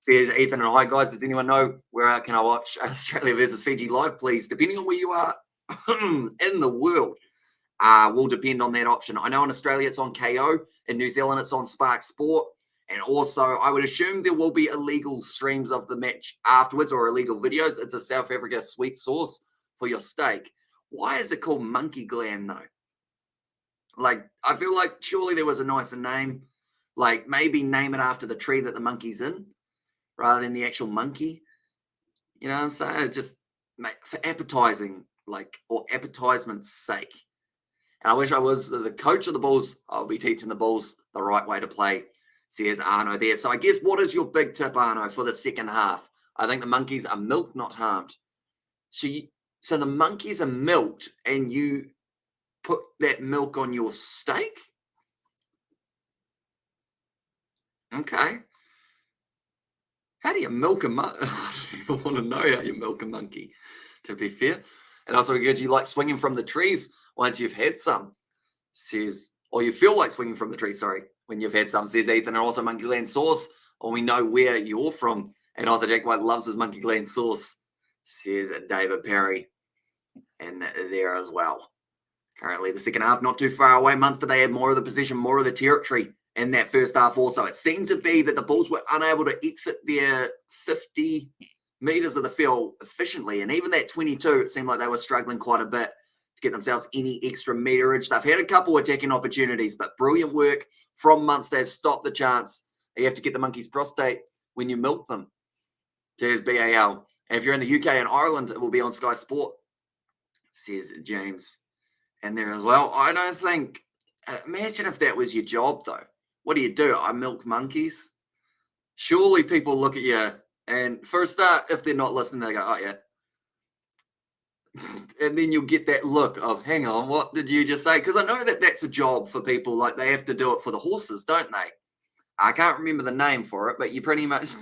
Says Ethan and hi guys, does anyone know where can I watch Australia versus Fiji live, please? Depending on where you are in the world, will depend on that option. I know in Australia it's on KO, in New Zealand it's on Spark Sport, and also I would assume there will be illegal streams of the match afterwards or illegal videos. It's a South Africa sweet sauce for your steak. Why is it called monkey gland though? Like, I feel like surely there was a nicer name, like maybe name it after the tree that the monkey's in, rather than the actual monkey. You know what I'm saying? It just for appetizing, like, or appetizement's sake. And I wish I was the coach of the Bulls. I'll be teaching the Bulls the right way to play, says Arno there. So I guess what is your big tip, Arno, for the second half? I think the monkeys are milked, not harmed. So the monkeys are milked and you put that milk on your steak? Okay. How do you milk a monkey? I don't even want to know how you milk a monkey, to be fair. And also, good, you like swinging from the trees once you've had some, says, or you feel like swinging from the tree, sorry, when you've had some, says Ethan. And also monkey gland sauce, or we know where you're from. And also Jack White loves his monkey gland sauce, says David Perry. And there as well. Currently, the second half, not too far away. Munster, they had more of the possession, more of the territory in that first half also. It seemed to be that the Bulls were unable to exit their 50 metres of the field efficiently. And even that 22, it seemed like they were struggling quite a bit to get themselves any extra meterage. They've had a couple attacking opportunities, but brilliant work from Munster has stopped the chance. You have to get the monkey's prostate when you milk them. There's BAL. And if you're in the UK and Ireland, it will be on Sky Sport, says James. And there as well. I don't think, imagine if that was your job though. What do? I milk monkeys? Surely people look at you and for a start, if they're not listening, they go, oh yeah. And then you'll get that look of, hang on, what did you just say? Because I know that that's a job for people, like they have to do it for the horses, don't they? I can't remember the name for it, but you pretty much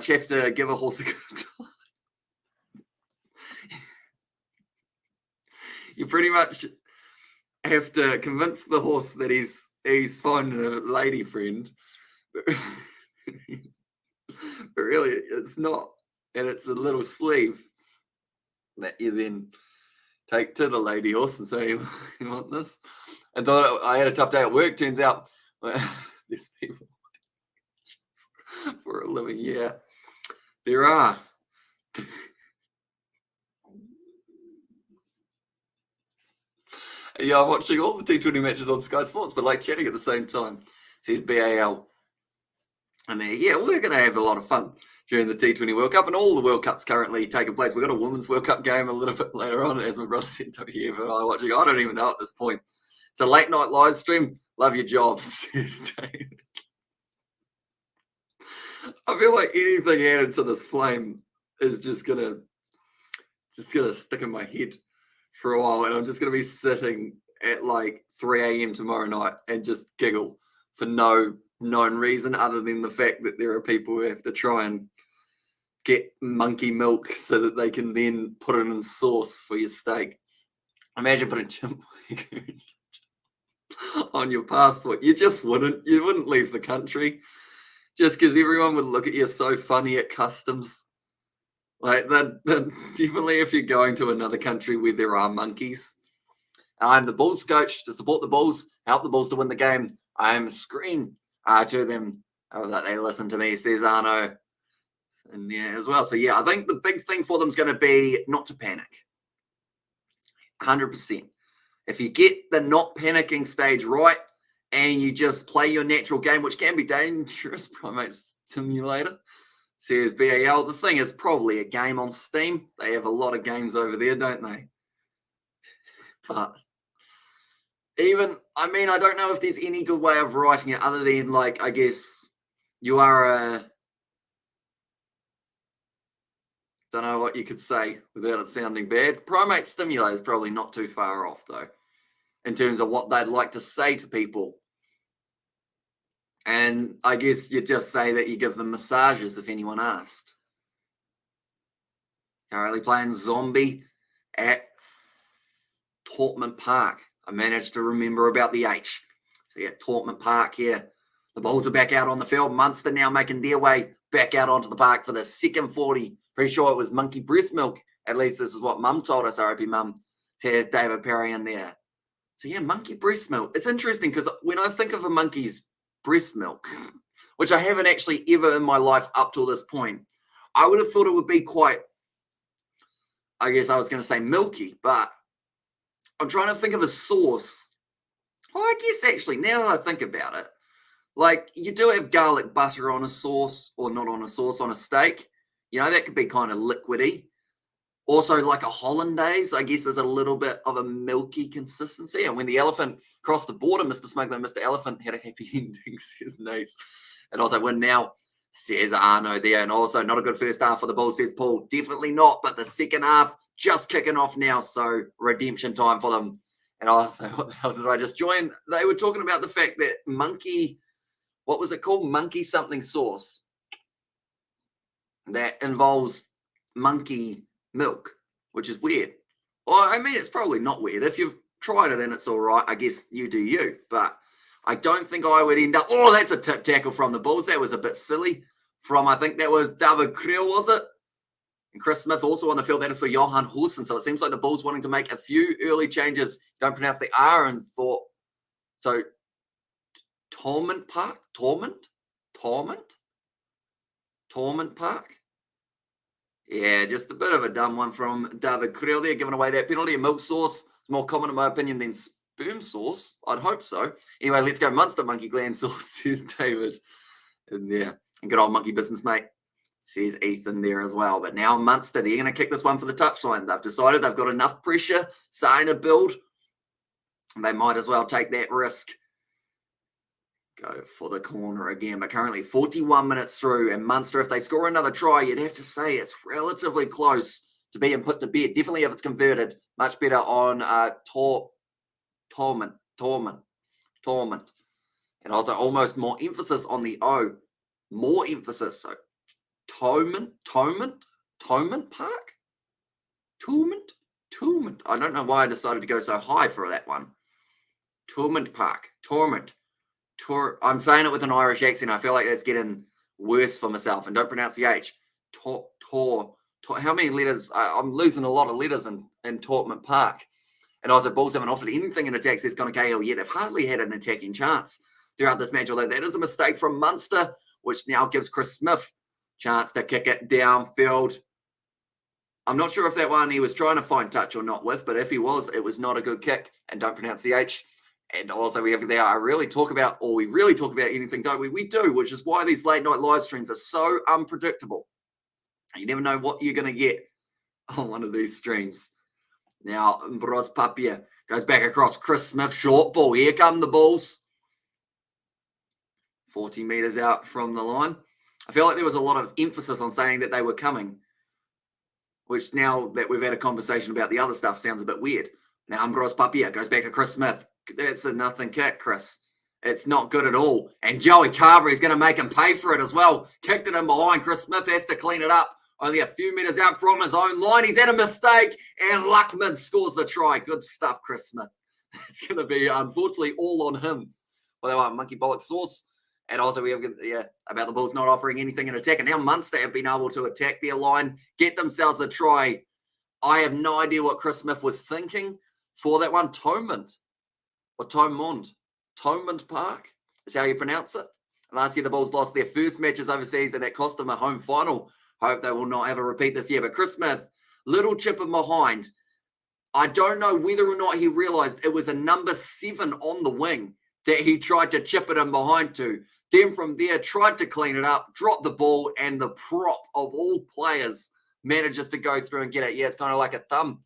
have to give a horse a good time. You pretty much have to convince the horse that he's finding a lady friend. But really, it's not. And it's a little sleeve that you then take to the lady horse and say, you want this? I thought I had a tough day at work. Turns out there's people for a living. Yeah, there are. Yeah, I'm watching all the T20 matches on Sky Sports, but like chatting at the same time. Says BAL. I mean, yeah, we're going to have a lot of fun during the T20 World Cup and all the World Cups currently taking place. We've got a Women's World Cup game a little bit later on, as my brother said, WF and I watching. I don't even know at this point. It's a late night live stream. Love your job, says David. I feel like anything added to this flame is just gonna stick in my head for a while, and I'm just going to be sitting at like 3 a.m. tomorrow night and just giggle for no known reason other than the fact that there are people who have to try and get monkey milk so that they can then put it in sauce for your steak. Imagine putting chimp on your passport. You wouldn't leave the country just because everyone would look at you so funny at customs. Like, definitely if you're going to another country where there are monkeys. I'm the Bulls coach to support the Bulls, help the Bulls to win the game. I am screaming to them that they listen to me, says Arno. And yeah, as well. So yeah, I think the big thing for them is going to be not to panic. 100%. If you get the not panicking stage right and you just play your natural game, which can be dangerous, Primate Simulator, says BAL. The thing is probably a game on Steam. They have a lot of games over there, don't they? But I don't know if there's any good way of writing it other than, like, I guess you are don't know what you could say without it sounding bad. Primate Stimulator is probably not too far off, though, in terms of what they'd like to say to people. And I guess you just say that you give them massages if anyone asked. Currently playing Zombie at Tortman Park. I managed to remember about the H. So yeah, Tortman Park here. The Bulls are back out on the field. Munster now making their way back out onto the park for the second 40. Pretty sure it was monkey breast milk. At least this is what Mum told us. RIP Mum. Here's David Perry in there. So yeah, monkey breast milk. It's interesting because when I think of a monkey's breast milk, which I haven't actually ever in my life up till this point, I would have thought it would be quite, I guess I was going to say milky, but I'm trying to think of a sauce. Well, I guess actually, now that I think about it, like you do have garlic butter on a sauce, or not on a sauce, on a steak. You know, that could be kind of liquidy. Also, like a hollandaise, I guess, is a little bit of a milky consistency. And when the elephant crossed the border, Mr. Smuggler, Mr. Elephant had a happy ending, says Nate. And also, win now, says Arno there. And also, not a good first half for the Bulls, says Paul. Definitely not, but the second half just kicking off now. So, redemption time for them. And also, what the hell did I just join? They were talking about the fact that monkey, what was it called? Monkey something sauce. That involves monkey milk, which is weird. Well, I mean, it's probably not weird. If you've tried it and it's all right, I guess you do you. But I don't think I would end up... Oh, that's a tip tackle from the Bulls. That was a bit silly. From, I think that was David Creel, was it? And Chris Smith also on the field. That is for Johan Horsen. So it seems like the Bulls wanting to make a few early changes. Don't pronounce the R and thought... So, Torment Park? Torment Park? Yeah, just a bit of a dumb one from David Creel there, giving away that penalty. And milk sauce is more common, in my opinion, than sperm sauce. I'd hope so. Anyway, let's go Munster monkey gland sauce, says David in there. And good old monkey business, mate, says Ethan there as well. But now Munster, they're going to kick this one for the touchline. They've decided they've got enough pressure starting to build. And they might as well take that risk. Go for the corner again, but currently 41 minutes through, and Munster, if they score another try, you'd have to say it's relatively close to being put to bed. Definitely if it's converted, much better on Torment, and also almost more emphasis on the O, more emphasis. So Torment Park, Torment. I don't know why I decided to go so high for that one. Torment Park, Torment. I'm saying it with an Irish accent. I feel like that's getting worse for myself. And don't pronounce the H. How many letters? I'm losing a lot of letters in Torment Park. And also, Bulls haven't offered anything in attack, says Connor Cahill yet. They've hardly had an attacking chance throughout this match, although that is a mistake from Munster, which now gives Chris Smith a chance to kick it downfield. I'm not sure if that one he was trying to find touch or not with, but if he was, it was not a good kick. And don't pronounce the H. And also, we really talk about anything, don't we? We do, which is why these late night live streams are so unpredictable. You never know what you're going to get on one of these streams. Now, Mbros Papia goes back across Chris Smith, short ball. Here come the Bulls. 40 meters out from the line. I feel like there was a lot of emphasis on saying that they were coming, which now that we've had a conversation about the other stuff sounds a bit weird. Now, Mbros Papia goes back to Chris Smith. That's a nothing kick, Chris. It's not good at all. And Joey Carberry is going to make him pay for it as well. Kicked it in behind. Chris Smith has to clean it up. Only a few meters out from his own line. He's had a mistake. And Luckman scores the try. Good stuff, Chris Smith. It's going to be, unfortunately, all on him. Well, they want monkey bollock sauce. And also, we have about the Bulls not offering anything in attack. And now Munster have been able to attack their line, get themselves a try. I have no idea what Chris Smith was thinking for that one. Thomond Park is how you pronounce it. Last year, the Bulls lost their first matches overseas, and that cost them a home final. Hope they will not have a repeat this year. But Chris Smith, little chip in behind. I don't know whether or not he realised it was a number 7 on the wing that he tried to chip it in behind to. Then from there, tried to clean it up, dropped the ball, and the prop of all players manages to go through and get it. Yeah, it's kind of like a thumb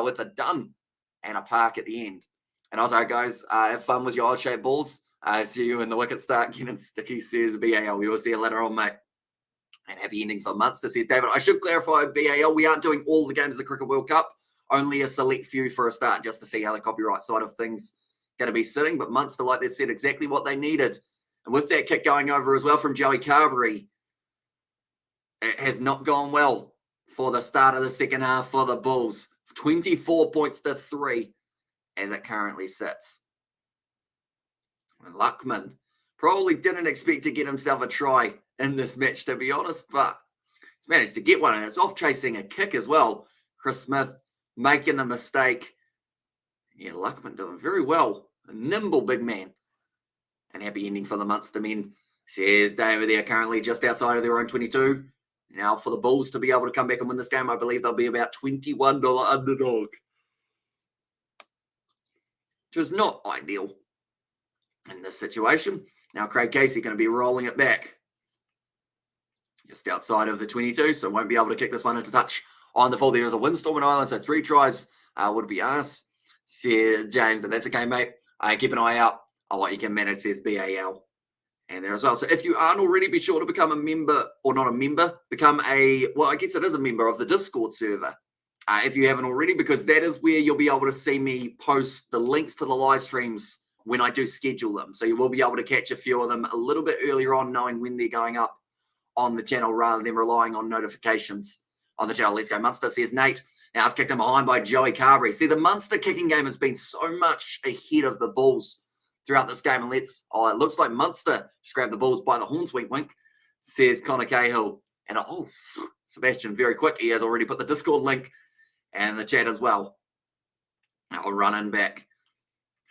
with a done and a park at the end. And also, guys, have fun with your odd-shaped balls. See you when the wickets start getting sticky, says BAL. We will see you later on, mate. And happy ending for Munster, says David. I should clarify, BAL, we aren't doing all the games of the Cricket World Cup. Only a select few for a start, just to see how the copyright side of things going to be sitting. But Munster, like they said, exactly what they needed. And with that kick going over as well from Joey Carberry, it has not gone well for the start of the second half for the Bulls. 24 points to 3. As it currently sits. And Luckman Probably didn't expect to get himself a try in this match, to be honest, but he's managed to get one, and it's off chasing a kick as well. Chris Smith making a mistake. Yeah, Luckman doing very well. A nimble big man. And happy ending for the Munster men. Says David, they're currently just outside of their own 22. Now for the Bulls to be able to come back and win this game, I believe they'll be about $21 underdog. Which is not ideal in this situation. Now Craig Casey going to be rolling it back. Just outside of the 22, so won't be able to kick this one into touch on the full. There is a windstorm in Ireland, so 3 tries would be asked. Says James, and that's okay, mate. Keep an eye out on what you can manage, says BAL. And there as well. So if you aren't already, be sure to become a member, or not a member, become a, well, I guess it is a member of the Discord server. If you haven't already, because that is where you'll be able to see me post the links to the live streams when I do schedule them. So you will be able to catch a few of them a little bit earlier on, knowing when they're going up on the channel rather than relying on notifications on the channel. Let's go Munster, says Nate. Now it's kicked in behind by Joey Carberry. See, the Munster kicking game has been so much ahead of the Bulls throughout this game. And it looks like Munster just grabbed the Bulls by the horns, wink, wink, says Connor Cahill. And Sebastian, very quick. He has already put the Discord link and the chat as well. I'll run in back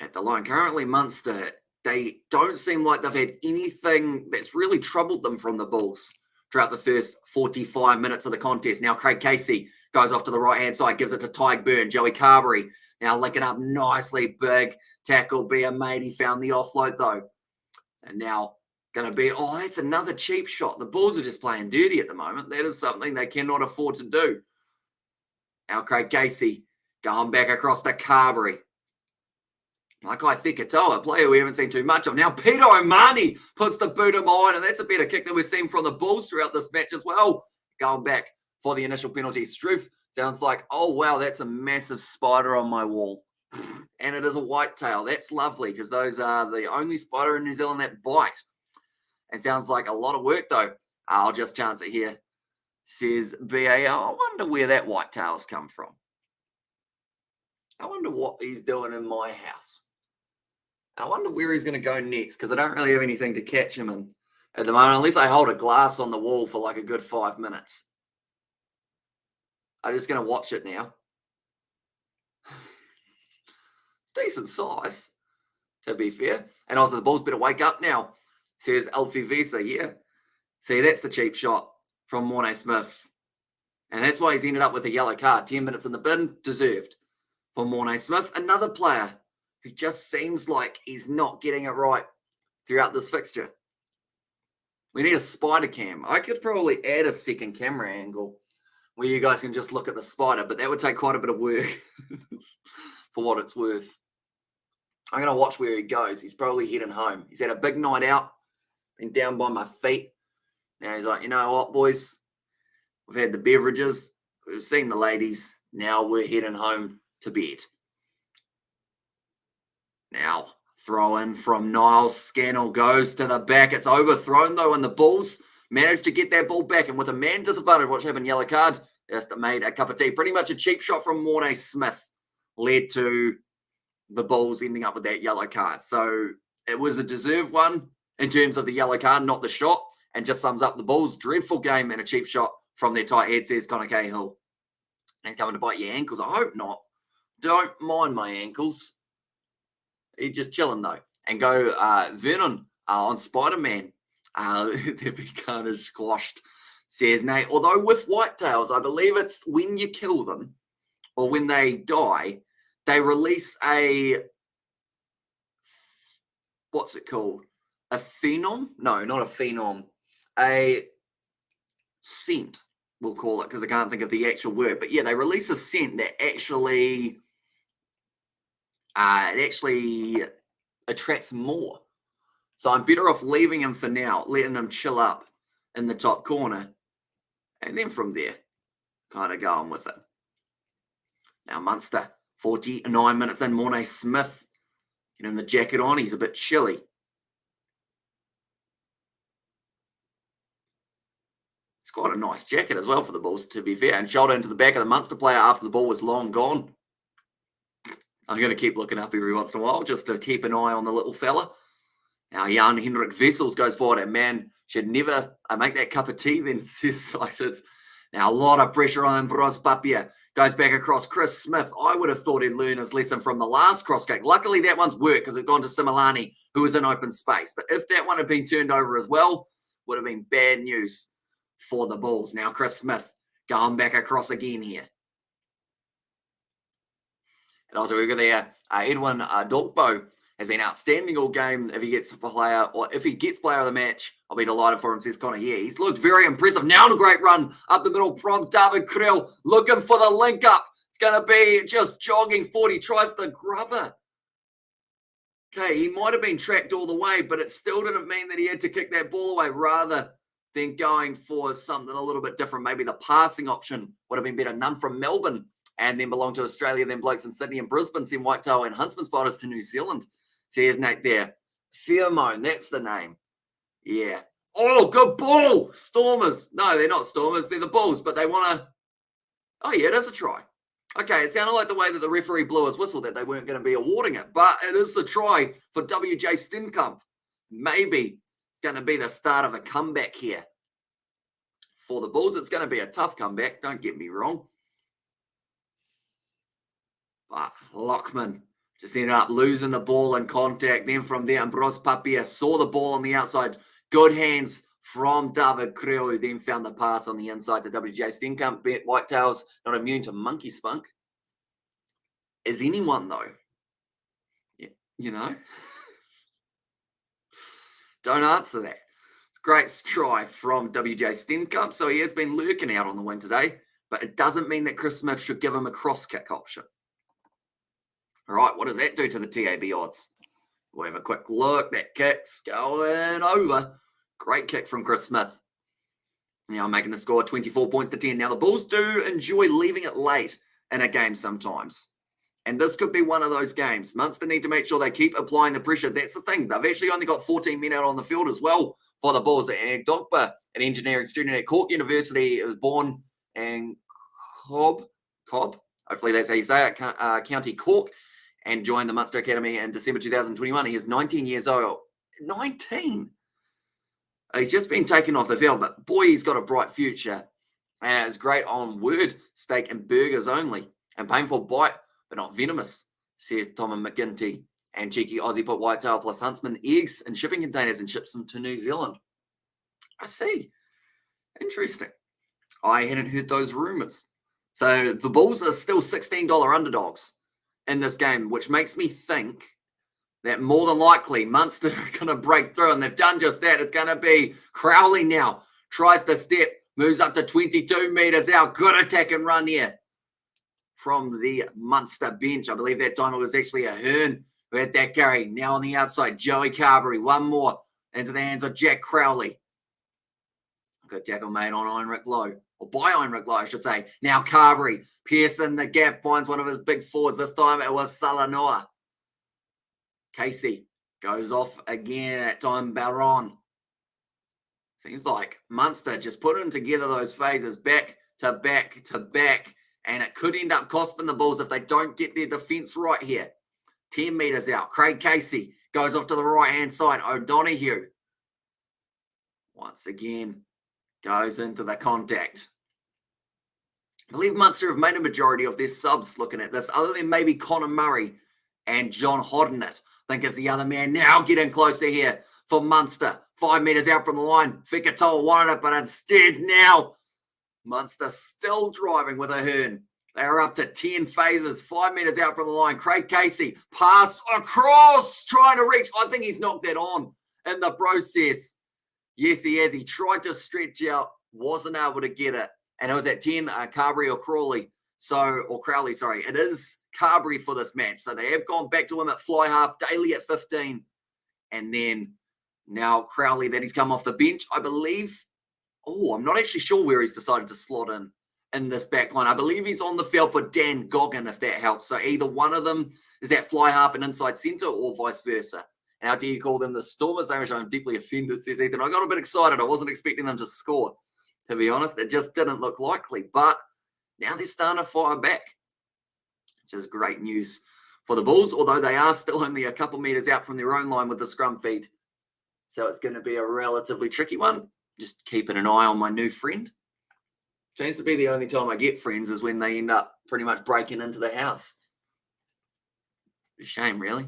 at the line. Currently, Munster, they don't seem like they've had anything that's really troubled them from the Bulls throughout the first 45 minutes of the contest. Now, Craig Casey goes off to the right-hand side, gives it to Tyg Byrne. Joey Carberry now linking up nicely. Big tackle, be a mate. He found the offload, though. And now going to be, that's another cheap shot. The Bulls are just playing dirty at the moment. That is something they cannot afford to do. Now, Craig Casey going back across to Carberry. Like I think a player we haven't seen too much of. Now, Peter O'Mahony puts the boot in behind, and that's a better kick than we've seen from the Bulls throughout this match as well. Going back for the initial penalty. Struth sounds like, oh, wow, that's a massive spider on my wall. And it is a whitetail. That's lovely, because those are the only spider in New Zealand that bite. And sounds like a lot of work, though. I'll just chance it here, says BA. I wonder where that whitetail's come from. I wonder what he's doing in my house. I wonder where he's going to go next, because I don't really have anything to catch him in at the moment, unless I hold a glass on the wall for like a good 5 minutes. I'm just going to watch it now. It's decent size, to be fair. And also, the Bulls better wake up now, says Alfie Visa. Yeah. See, that's the cheap shot from Mornay Smith. And that's why he's ended up with a yellow card. 10 minutes in the bin, deserved for Mornay Smith. Another player who just seems like he's not getting it right throughout this fixture. We need a spider cam. I could probably add a second camera angle where you guys can just look at the spider, but that would take quite a bit of work for what it's worth. I'm going to watch where he goes. He's probably heading home. He's had a big night out, been down by my feet. Now he's like, you know what, boys? We've had the beverages. We've seen the ladies. Now we're heading home to bed. Now, throw in from Niles. Scannell goes to the back. It's overthrown, though, and the Bulls managed to get that ball back. And with a man disadvantage, watch happened, yellow card, just made a cup of tea. Pretty much a cheap shot from Mornay Smith led to the Bulls ending up with that yellow card. So it was a deserved one in terms of the yellow card, not the shot, and just sums up the Bulls' dreadful game and a cheap shot from their tight head, says Connor Cahill. He's coming to bite your ankles. I hope not. Don't mind my ankles. He's just chilling, though. And go Vernon on Spider-Man. They've been kind of squashed, says Nate. Although with whitetails, I believe it's when you kill them or when they die, they release a, what's it called? A phenom? No, not a phenom. A scent, we'll call it, because I can't think of the actual word. But yeah, they release a scent that actually attracts more. So I'm better off leaving him for now, letting him chill up in the top corner, and then from there, kind of going with it. Now Munster, 49 minutes in, Mornay Smith getting the jacket on. He's a bit chilly. It's quite a nice jacket as well for the Bulls, to be fair, and shoulder into the back of the Munster player after the ball was long gone. I'm going to keep looking up every once in a while just to keep an eye on the little fella. Now, Jan Henrik Vessels goes forward, and man, should never make that cup of tea then, says Cited. Now, a lot of pressure on Bros Papia. Goes back across Chris Smith. I would have thought he'd learn his lesson from the last cross kick. Luckily, that one's worked because it's gone to Similani, who was in open space. But if that one had been turned over as well, would have been bad news for the Bulls. Now, Chris Smith going back across again here. And also, we've got there Edwin Dorkbo has been outstanding all game. If he gets player of the match, I'll be delighted for him, says Connor. Yeah, he's looked very impressive. Now a great run up the middle from David Krill, looking for the link up. It's going to be just jogging 40, tries the grubber. Okay, he might have been tracked all the way, but it still didn't mean that he had to kick that ball away rather than going for something a little bit different. Maybe the passing option would have been better. None from Melbourne and then belonged to Australia, then blokes in Sydney and Brisbane, send Whitetail and Huntsman spotters to New Zealand. Says Nate there. Pheromone, that's the name. Yeah. Oh, good ball. Stormers. No, they're not Stormers. They're the Bulls, but they want to... Oh, yeah, it is a try. Okay, it sounded like the way that the referee blew his whistle that they weren't going to be awarding it, but it is the try for WJ Stenkamp. Maybe it's going to be the start of a comeback here. For the Bulls, it's going to be a tough comeback. Don't get me wrong. But Lockman just ended up losing the ball in contact. Then from there, Ambros Papia saw the ball on the outside. Good hands from David Creel, who then found the pass on the inside to WJ Stenkamp. Whitetails not immune to monkey spunk. Is anyone, though? Yeah, you know? Don't answer that. It's a great try from WJ Stenkamp. So he has been lurking out on the wing today. But it doesn't mean that Chris Smith should give him a cross kick option. All right, what does that do to the TAB odds? We'll have a quick look. That kick's going over. Great kick from Chris Smith. Now making the score 24 points to 10. Now, the Bulls do enjoy leaving it late in a game sometimes. And this could be one of those games. Munster need to make sure they keep applying the pressure. That's the thing. They've actually only got 14 men out on the field as well for the Bulls. And Dokpa, an engineering student at Cork University, was born in Cobb. Hopefully that's how you say it. County Cork. And joined the Munster Academy in December 2021. He is 19 years old. 19? He's just been taken off the field, but boy, he's got a bright future. And it's great on word, steak and burgers only. And painful bite, but not venomous, says Tom and McGinty. And cheeky Aussie put Whitetail plus Huntsman eggs in shipping containers and ships them to New Zealand. I see. Interesting. I hadn't heard those rumours. So the Bulls are still $16 underdogs in this game, which makes me think that more than likely Munster are going to break through, and they've done just that. It's going to be Crowley now. Tries to step, moves up to 22 metres out. Good attack and run here from the Munster bench. I believe that time it was actually a Hearn who had that carry. Now on the outside, Joey Carberry. One more into the hands of Jack Crowley. Good tackle made on Heinrich Lowe. Or by Heinrich Lowe, I should say. Now Carberry. Pearson the gap, finds one of his big forwards. This time it was Salanoa. Casey goes off again, that time Baron. Seems like Munster just putting together those phases back to back to back. And it could end up costing the Bulls if they don't get their defence right here. 10 metres out. Craig Casey goes off to the right-hand side. O'Donoghue. Once again, goes into the contact. I believe Munster have made a majority of their subs looking at this, other than maybe Connor Murray and John Hodnett. I think is the other man now getting closer here for Munster. 5 metres out from the line. Fekatoa wanted it, but instead now Munster still driving with a Hearn. They are up to 10 phases, 5 metres out from the line. Craig Casey, pass across, trying to reach. I think he's knocked that on in the process. Yes, he has. He tried to stretch out, wasn't able to get it. And it was at 10, Carberry or Crowley. Crowley, sorry. It is Carberry for this match. So they have gone back to him at fly half, Daly at 15. And then now Crowley, that he's come off the bench, I believe. Oh, I'm not actually sure where he's decided to slot in this back line. I believe he's on the field for Dan Goggin, if that helps. So either one of them is at fly half and inside centre or vice versa. And how do you call them the Stormers? I'm deeply offended, says Ethan. I got a bit excited. I wasn't expecting them to score. To be honest, it just didn't look likely. But now they're starting to fire back, which is great news for the Bulls, although they are still only a couple metres out from their own line with the scrum feed. So it's going to be a relatively tricky one. Just keeping an eye on my new friend. Seems to be the only time I get friends is when they end up pretty much breaking into the house. A shame, really.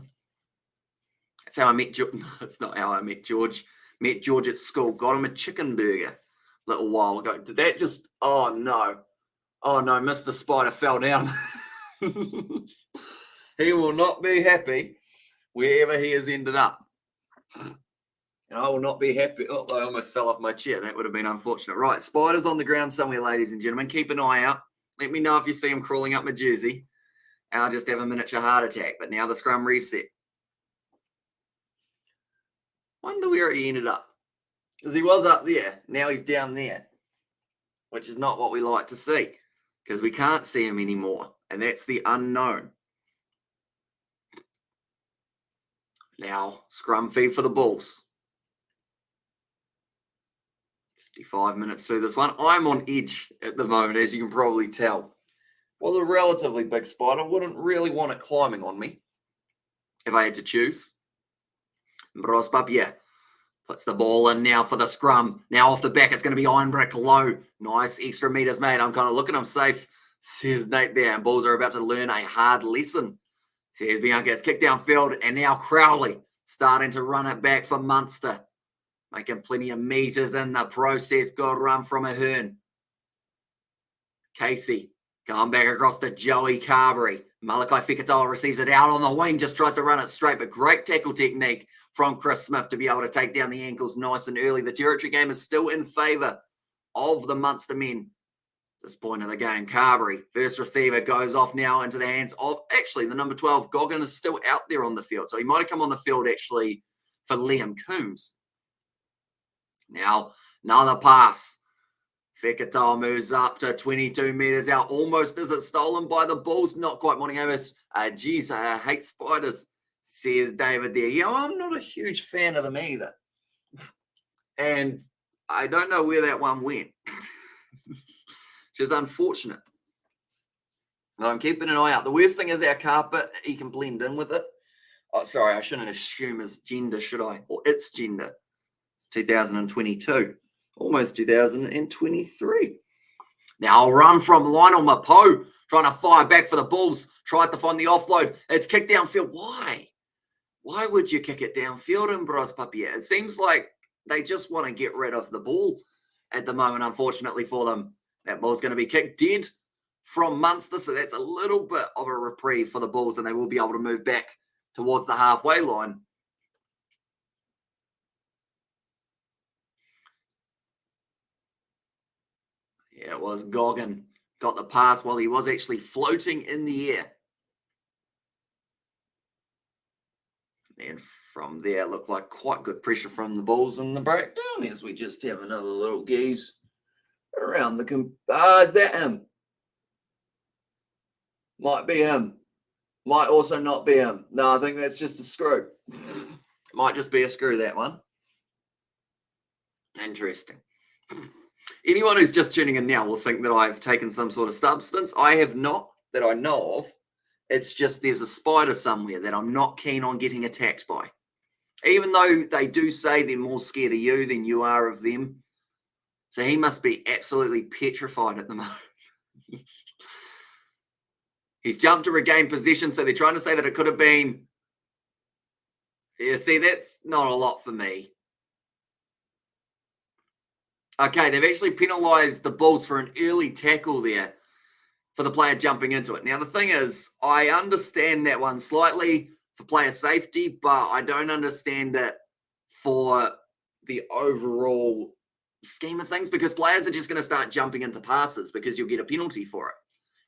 That's how I met George. No, that's not how I met George. Met George at school. Got him a chicken burger a little while ago. Did that just... Oh, no. Oh, no. Mr. Spider fell down. He will not be happy wherever he has ended up. And I will not be happy. Oh, I almost fell off my chair. That would have been unfortunate. Right, Spider's on the ground somewhere, ladies and gentlemen. Keep an eye out. Let me know if you see him crawling up my jersey. I'll just have a miniature heart attack. But now the scrum reset. Wonder where he ended up. Because he was up there. Now he's down there. Which is not what we like to see. Because we can't see him anymore. And that's the unknown. Now, scrum feed for the Bulls. 55 minutes through this one. I'm on edge at the moment, as you can probably tell. Was a relatively big spider. Wouldn't really want it climbing on me if I had to choose. Bros Papier puts the ball in now for the scrum. Now off the back, it's going to be Ironbrick low. Nice extra meters made. I'm kind of looking, I'm safe, says Nate there. And Bulls are about to learn a hard lesson. Says Bianca, it's kicked downfield, and now Crowley starting to run it back for Munster. Making plenty of meters in the process. Good run from Ahern. Casey going back across to Joey Carberry. Malachi Fekitoa receives it out on the wing. Just tries to run it straight, but great tackle technique from Chris Smith to be able to take down the ankles nice and early. The territory game is still in favour of the Munster men. At this point of the game, Carberry, first receiver, goes off now into the hands of, actually, the number 12, Goggin, is still out there on the field. So he might have come on the field, actually, for Liam Coombs. Now, another pass. Fekitoa moves up to 22 metres out. Almost is it stolen by the Bulls. Not quite wanting over. Geez, I hate spiders, says David there. Yeah, I'm not a huge fan of them either. And I don't know where that one went. Which is unfortunate. But I'm keeping an eye out. The worst thing is our carpet. He can blend in with it. Oh, sorry, I shouldn't assume his gender, should I? Or its gender. 2022, almost 2023. Now I'll run from Lionel Mapo, trying to fire back for the Bulls, tries to find the offload. It's kicked downfield. Why? Why would you kick it downfield in Bros Papier? It seems like they just want to get rid of the ball at the moment, unfortunately for them. That ball's going to be kicked dead from Munster, so that's a little bit of a reprieve for the Bulls, and they will be able to move back towards the halfway line. Yeah, it was Goggin. Got the pass while he was actually floating in the air. And from there, looked like quite good pressure from the Bulls in the breakdown as we just have another little gaze around the... is that him? Might be him. Might also not be him. No, I think that's just a screw. Might just be a screw, that one. Interesting. Anyone who's just tuning in now will think that I've taken some sort of substance. I have not, that I know of. It's just there's a spider somewhere that I'm not keen on getting attacked by. Even though they do say they're more scared of you than you are of them. So he must be absolutely petrified at the moment. He's jumped to regain possession, so they're trying to say that it could have been... Yeah, see, that's not a lot for me. Okay, they've actually penalised the Bulls for an early tackle there for the player jumping into it. Now, the thing is, I understand that one slightly for player safety, but I don't understand it for the overall scheme of things because players are just going to start jumping into passes because you'll get a penalty for it.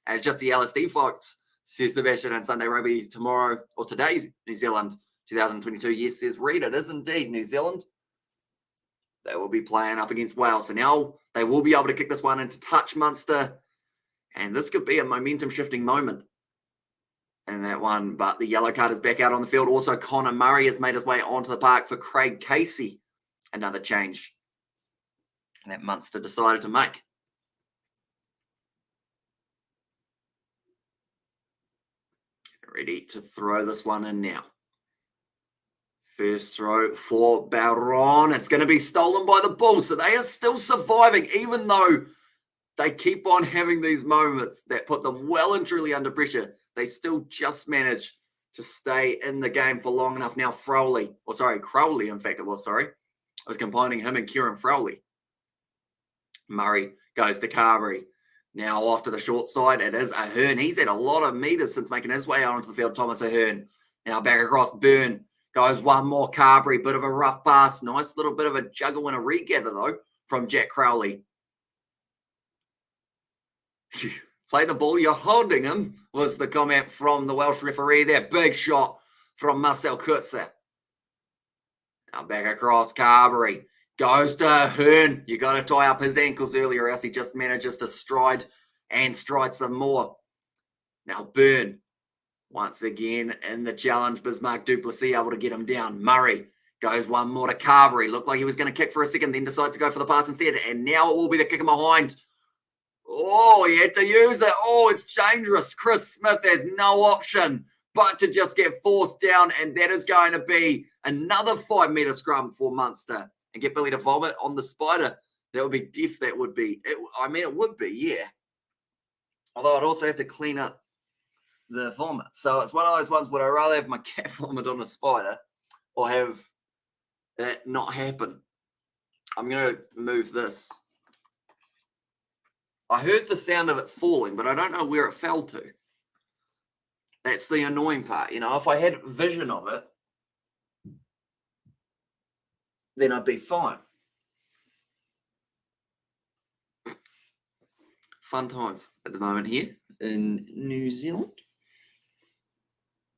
And it's just the LSD folks, says Sebastian, and Sunday Rugby tomorrow, or today's New Zealand 2022. Yes, says Reed, it is indeed New Zealand. They will be playing up against Wales. So now they will be able to kick this one into touch Munster. And this could be a momentum-shifting moment in that one. But the yellow card is back out on the field. Also, Connor Murray has made his way onto the park for Craig Casey. Another change that Munster decided to make. Ready to throw this one in now. First throw for Baron. It's going to be stolen by the Bulls. So they are still surviving, even though they keep on having these moments that put them well and truly under pressure. They still just manage to stay in the game for long enough. Now Crowley, in fact it was, sorry. I was combining him and Kieran Crowley. Murray goes to Carberry. Now off to the short side, it is Ahern. He's had a lot of meters since making his way out onto the field, Thomas Ahern. Now back across Byrne. Goes one more Carberry, bit of a rough pass. Nice little bit of a juggle and a regather, though, from Jack Crowley. Play the ball, you're holding him, was the comment from the Welsh referee there. Big shot from Marcel Kurtzer. Now back across Carberry. Goes to Ahern. You got to tie up his ankles earlier, or else he just manages to stride some more. Now Byrne. Once again in the challenge, Bismarck Duplessis able to get him down. Murray goes one more to Carberry. Looked like he was going to kick for a second, then decides to go for the pass instead. And now it will be the kick behind. Oh, he had to use it. Oh, it's dangerous. Chris Smith has no option but to just get forced down. And that is going to be another 5-metre scrum for Munster. And get Billy to vomit on the spider. That would be deaf, that would be. It would be, yeah. Although I'd also have to clean up the vomit. So it's one of those ones, would I rather have my cat vomit on a spider or have that not happen? I'm going to move this. I heard the sound of it falling, but I don't know where it fell to. That's the annoying part. You know, if I had vision of it, then I'd be fine. Fun times at the moment here in New Zealand.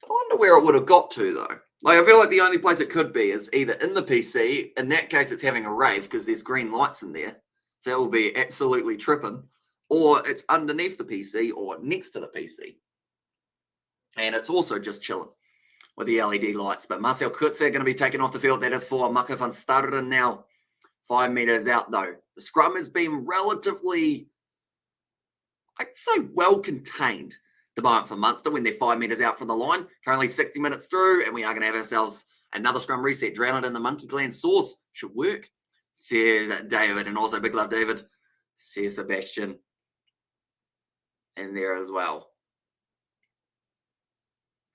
I wonder where it would have got to, though. Like, I feel like the only place it could be is either in the PC. In that case, it's having a rave because there's green lights in there. So that will be absolutely tripping. Or it's underneath the PC or next to the PC. And it's also just chilling with the LED lights. But Marcel Kurtzer going to be taken off the field. That is for Maka van Staderen now. 5 meters out, though. The scrum has been relatively, I'd say, well contained the moment for Munster when they're 5 meters out from the line. Currently 60 minutes through, and we are going to have ourselves another scrum reset. Drown it in the Monkey Gland sauce. Should work, says David. And also, big love, David, says Sebastian. In there as well.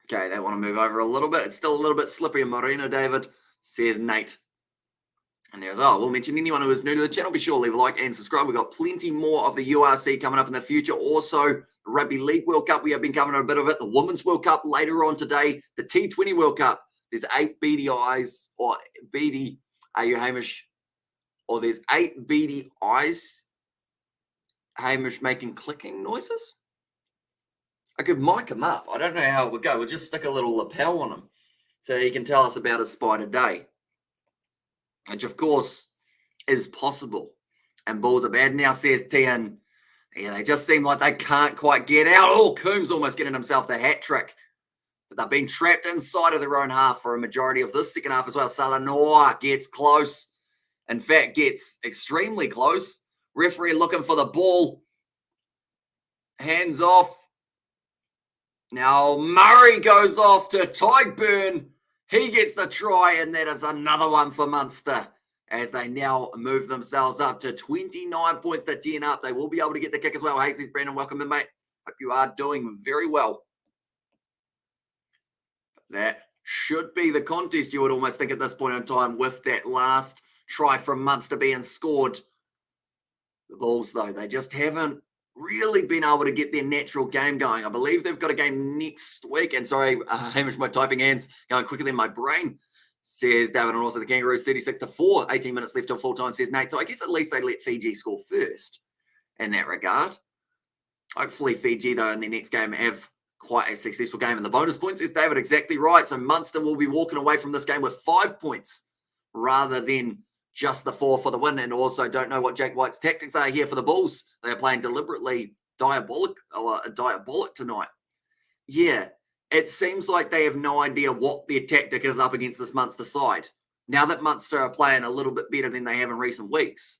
Okay, they want to move over a little bit. It's still a little bit slippery in Marina, David, says Nate. And there as well. We'll mention anyone who is new to the channel. Be sure to leave a like and subscribe. We've got plenty more of the URC coming up in the future. Also, the Rugby League World Cup. We have been covering a bit of it. The Women's World Cup later on today. The T20 World Cup. There's 8 beady eyes. Or beady. Are you Hamish? Or there's 8 beady eyes. Hamish making clicking noises. I could mic him up. I don't know how it would go. We'll just stick a little lapel on him so he can tell us about his spider day. Which, of course, is possible. And balls are bad now, says Tian. Yeah, they just seem like they can't quite get out. Oh, Coombs almost getting himself the hat trick. But they've been trapped inside of their own half for a majority of this second half as well. Salanoa gets close. In fact, gets extremely close. Referee looking for the ball. Hands off. Now Murray goes off to Tyburn. He gets the try, and that is another one for Munster as they now move themselves up to 29 points to 10 up. They will be able to get the kick as well. Hey, says Brandon, welcome in, mate. Hope you are doing very well. That should be the contest, you would almost think at this point in time, with that last try from Munster being scored. The Bulls, though, they just haven't really been able to get their natural game going. I believe they've got a game next week. And sorry, Hamish, my typing hands going quicker than my brain, says David. And also the Kangaroos 36-4, 18 minutes left till full time, says Nate. So I guess at least they let Fiji score first in that regard. Hopefully Fiji, though, in their next game have quite a successful game. And the bonus points, says David, exactly right. So Munster will be walking away from this game with 5 points rather than just the 4 for the win. And also don't know what Jake White's tactics are here for the Bulls. They are playing deliberately diabolic tonight. Yeah, it seems like they have no idea what their tactic is up against this Munster side. Now that Munster are playing a little bit better than they have in recent weeks,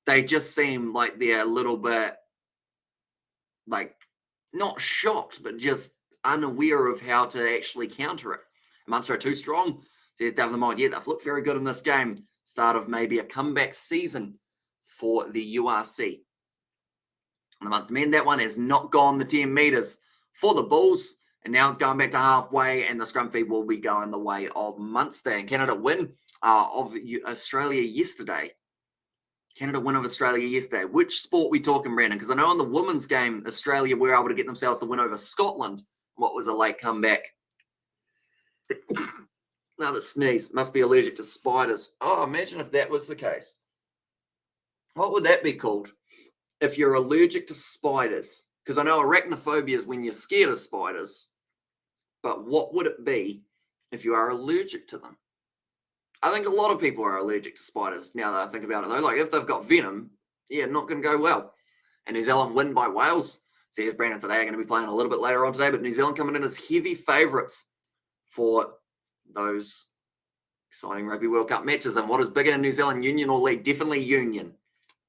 they just seem like they're a little bit, like, not shocked, but just unaware of how to actually counter it. Munster are too strong. Says David Lamont, yeah, they've looked very good in this game. Start of maybe a comeback season for the URC. And the Munster men, that one has not gone the 10 metres for the Bulls. And now it's going back to halfway, and the scrum feed will be going the way of Munster. And Canada win of Australia yesterday. Canada win of Australia yesterday. Which sport we talking, Brandon? Because I know in the women's game, Australia were able to get themselves the win over Scotland. What was a late comeback? Another sneeze. Must be allergic to spiders. Oh, imagine if that was the case. What would that be called? If you're allergic to spiders? Because I know arachnophobia is when you're scared of spiders. But what would it be if you are allergic to them? I think a lot of people are allergic to spiders now that I think about it, though. Like, if they've got venom, yeah, not going to go well. And New Zealand win by Wales. Says Brandon, so they are going to be playing a little bit later on today, but New Zealand coming in as heavy favourites for those exciting Rugby World Cup matches. And what is bigger in New Zealand, Union or League? Definitely Union.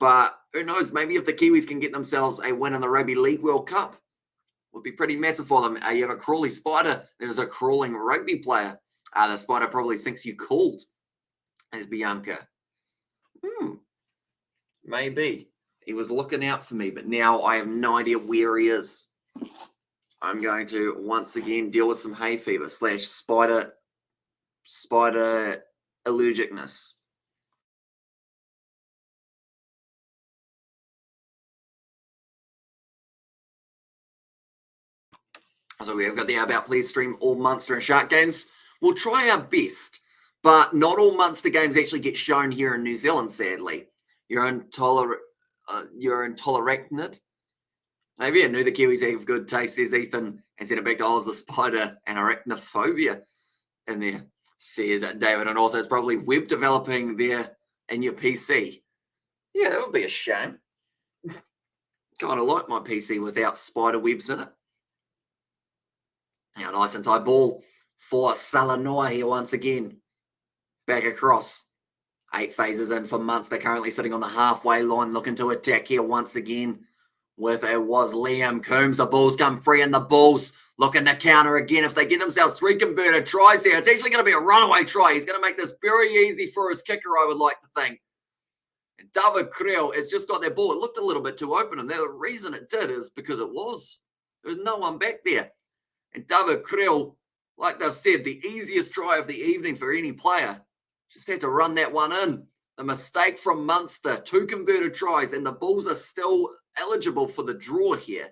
But who knows, maybe if the Kiwis can get themselves a win in the Rugby League World Cup, would be pretty massive for them. You have a crawly spider, there's a crawling rugby player. The spider probably thinks you called as Bianca. Maybe. He was looking out for me, but now I have no idea where he is. I'm going to once again deal with some hay fever / spider allergicness. So we've got the About Please stream all Munster and Shark games. We'll try our best, but not all Munster games actually get shown here in New Zealand, sadly. You're intolerant. Maybe I knew the Kiwis have good taste, says Ethan, and sent it back to Oz, the spider and arachnophobia in there, says David. And also it's probably web developing there in your PC. Yeah, that would be a shame. Kind of like my PC without spider webs in it. Now, nice inside ball for Salanoa here once again. Back across. 8 phases in for Munster, currently sitting on the halfway line, looking to attack here once again with it was Liam Coombs. The Bulls come free, and the Bulls looking to counter again. If they get themselves 3 converted tries here, it's actually going to be a runaway try. He's going to make this very easy for his kicker, I would like to think. And David Creel has just got that ball. It looked a little bit too open, and the reason it did is because there was no one back there. And David Creel, like they've said, the easiest try of the evening for any player. Just had to run that one in. The mistake from Munster, 2 converted tries, and the Bulls are still eligible for the draw here,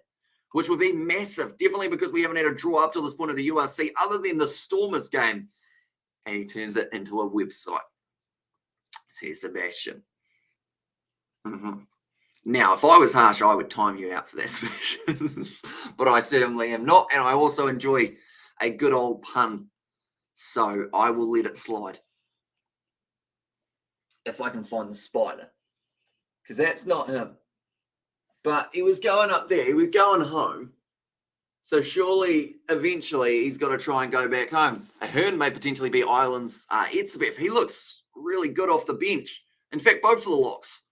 which would be massive, definitely because we haven't had a draw up to this point of the URC other than the Stormers game. And he turns it into a website, says Sebastian. Now, if I was harsh, I would time you out for that, Sebastian. But I certainly am not, and I also enjoy a good old pun, so I will let it slide. If I can find the spider, because that's not him. But he was going up there. He was going home. So surely, eventually, he's got to try and go back home. Ahern may potentially be Ireland's Etzebeth. He looks really good off the bench. In fact, both of the locks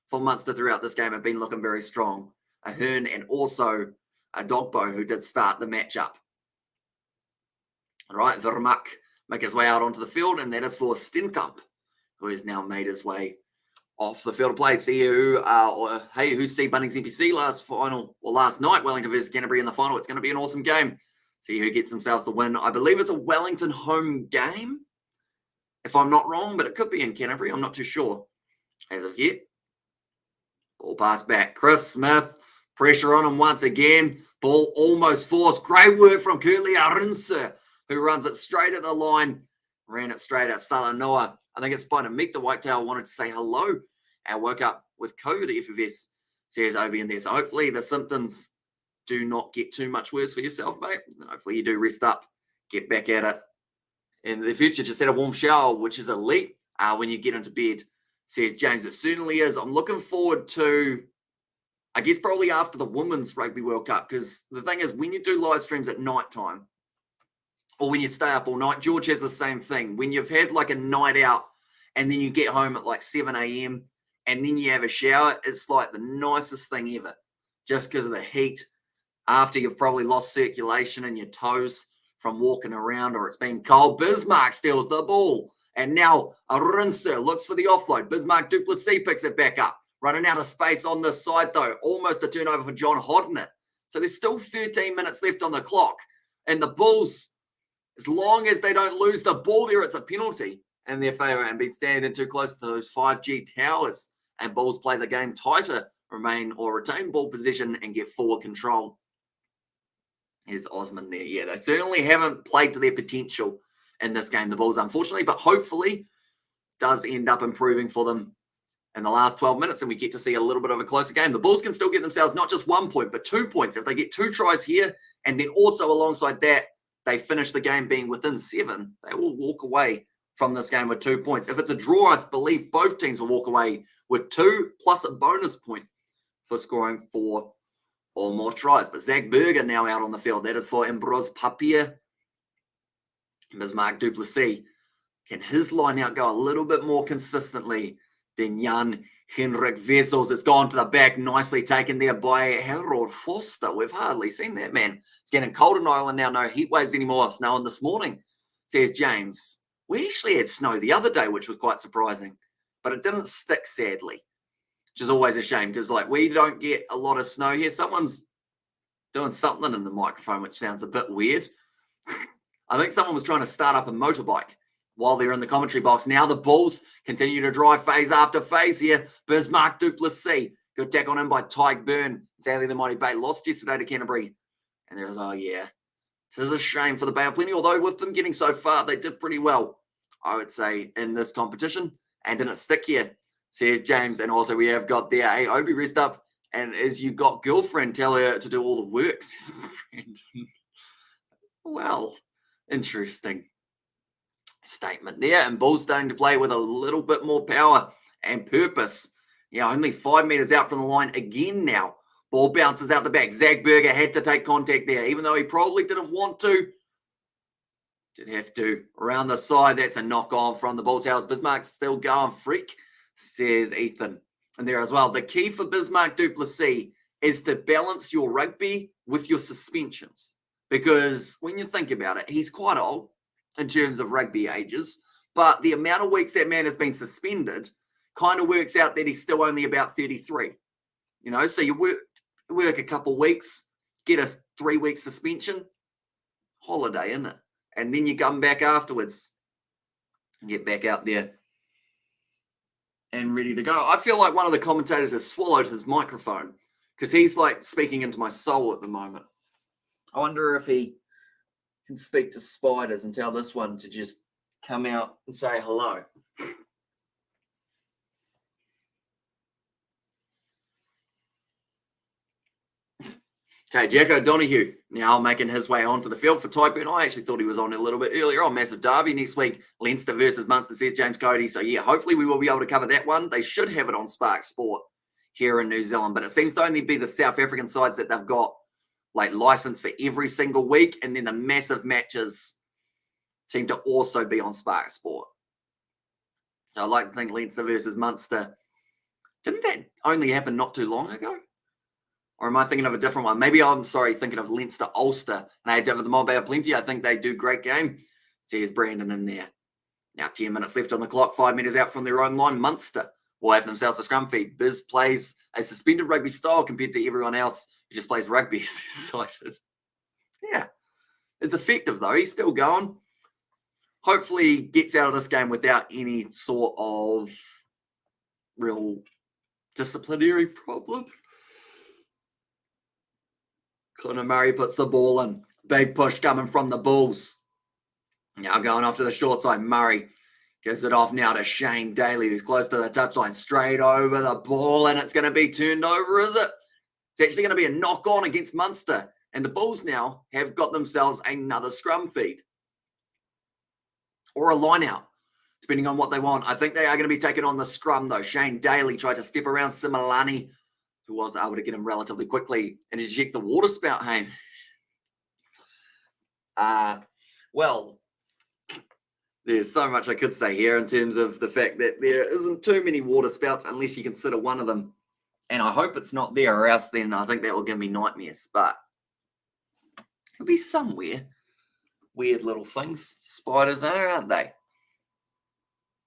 for Munster throughout this game have been looking very strong. Ahern and also Dogbo, who did start the matchup. All right, Vermaak make his way out onto the field, and that is for Stenkamp, who has now made his way off the field of play. See who see Bunnings NPC last night, Wellington versus Canterbury in the final. It's going to be an awesome game. See who gets themselves the win. I believe it's a Wellington home game, if I'm not wrong, but it could be in Canterbury. I'm not too sure as of yet. Ball pass back. Chris Smith, pressure on him once again. Ball almost forced. Great work from Kurtley Arinsa, who runs it straight at the line. Ran it straight at Salanoa. I think it's Spider Meek, the whitetail, wanted to say hello and woke up with COVID FFS, says over in there. So hopefully the symptoms do not get too much worse for yourself, mate. And hopefully you do rest up, get back at it in the future. Just had a warm shower, which is elite when you get into bed, says James. It certainly is. I'm looking forward to, I guess, probably after the Women's Rugby World Cup, because the thing is, when you do live streams at night time, or when you stay up all night, George has the same thing. When you've had like a night out and then you get home at like 7 a.m. and then you have a shower, it's like the nicest thing ever. Just because of the heat, after you've probably lost circulation in your toes from walking around or it's been cold. Bismarck steals the ball. And now Rinser looks for the offload. Bismarck du Plessis picks it back up. Running out of space on this side, though. Almost a turnover for John Hodnett. So there's still 13 minutes left on the clock. And the Bulls, as long as they don't lose the ball there, it's a penalty in their favour and be standing too close to those 5G towers. And Bulls play the game tighter, retain ball possession and get forward control. Here's Osman there. Yeah, they certainly haven't played to their potential in this game, the Bulls, unfortunately, but hopefully does end up improving for them in the last 12 minutes and we get to see a little bit of a closer game. The Bulls can still get themselves not just 1 point, but 2 points. If they get 2 tries here and then also alongside that, they finish the game being within 7, they will walk away from this game with 2 points. If it's a draw, I believe both teams will walk away with 2 plus a bonus point for scoring 4 or more tries. But Zach Berger now out on the field. That is for Ambros Papier. Bismarck du Plessis. Can his line out go a little bit more consistently than Jan Henrik Vessels? It's gone to the back, nicely taken there by Harold Foster. We've hardly seen that, man. It's getting cold in Ireland now. No heat waves anymore. Snowing this morning, says James. We actually had snow the other day, which was quite surprising. But it didn't stick, sadly. Which is always a shame because, like, we don't get a lot of snow here. Someone's doing something in the microphone, which sounds a bit weird. I think someone was trying to start up a motorbike while they're in the commentary box. Now the Bulls continue to drive phase after phase here. Bismarck du Plessis. Good tack on him by Tyke Byrne. Sadly, the Mighty Bay lost yesterday to Canterbury. And there's, oh yeah, it is a shame for the Bay of Plenty. Although with them getting so far, they did pretty well, I would say, in this competition. And didn't stick here, says James. And also we have got there, hey, Obi, rest up. And as you got girlfriend, tell her to do all the work, says Brandon. Well, interesting statement there. And Bulls starting to play with a little bit more power and purpose. Yeah, only 5 meters out from the line again now. Ball bounces out the back. Zach Berger had to take contact there, even though he probably didn't want to. Did have to. Around the side, that's a knock on from the Bulls. How's Bismarck still going? Freak, says Ethan. And there as well. The key for Bismarck du Plessis is to balance your rugby with your suspensions. Because when you think about it, he's quite old in terms of rugby ages. But the amount of weeks that man has been suspended kind of works out that he's still only about 33. You know, so you work a couple weeks, get a 3-week suspension, holiday, isn't it? And then you come back afterwards and get back out there and ready to go. I feel like one of the commentators has swallowed his microphone because he's like speaking into my soul at the moment. I wonder if he can speak to spiders and tell this one to just come out and say hello. Okay, Jack O'Donoghue now making his way onto the field for Type. And I actually thought he was on a little bit earlier on Massive Derby next week. Leinster versus Munster, says James Cody. So, yeah, hopefully we will be able to cover that one. They should have it on Spark Sport here in New Zealand. But it seems to only be the South African sides that they've got, like, license for every single week. And then the massive matches seem to also be on Spark Sport. So I like to think Leinster versus Munster. Didn't that only happen not too long ago? Or am I thinking of a different one? Maybe I'm thinking of Leinster Ulster. And I have the Mob Bay of Plenty. I think they do great game. Says Brandon in there. Now 10 minutes left on the clock. 5 meters out from their own line. Munster will have themselves a scrum feed. Biz plays a suspended rugby style compared to everyone else who just plays rugby. Excited. Yeah. It's effective though. He's still going. Hopefully gets out of this game without any sort of real disciplinary problem. Conor Murray puts the ball in. Big push coming from the Bulls. Now going off to the short side. Murray gives it off now to Shane Daly, who's close to the touchline. Straight over the ball, and it's going to be turned over, is it? It's actually going to be a knock-on against Munster. And the Bulls now have got themselves another scrum feed. Or a line-out, depending on what they want. I think they are going to be taking on the scrum, though. Shane Daly tried to step around Similani, who was able to get him relatively quickly and eject the water spout, hey. Well, there's so much I could say here in terms of the fact that there isn't too many water spouts unless you consider one of them. And I hope it's not there, or else then I think that will give me nightmares. But it'll be somewhere. Weird little things spiders are, aren't they?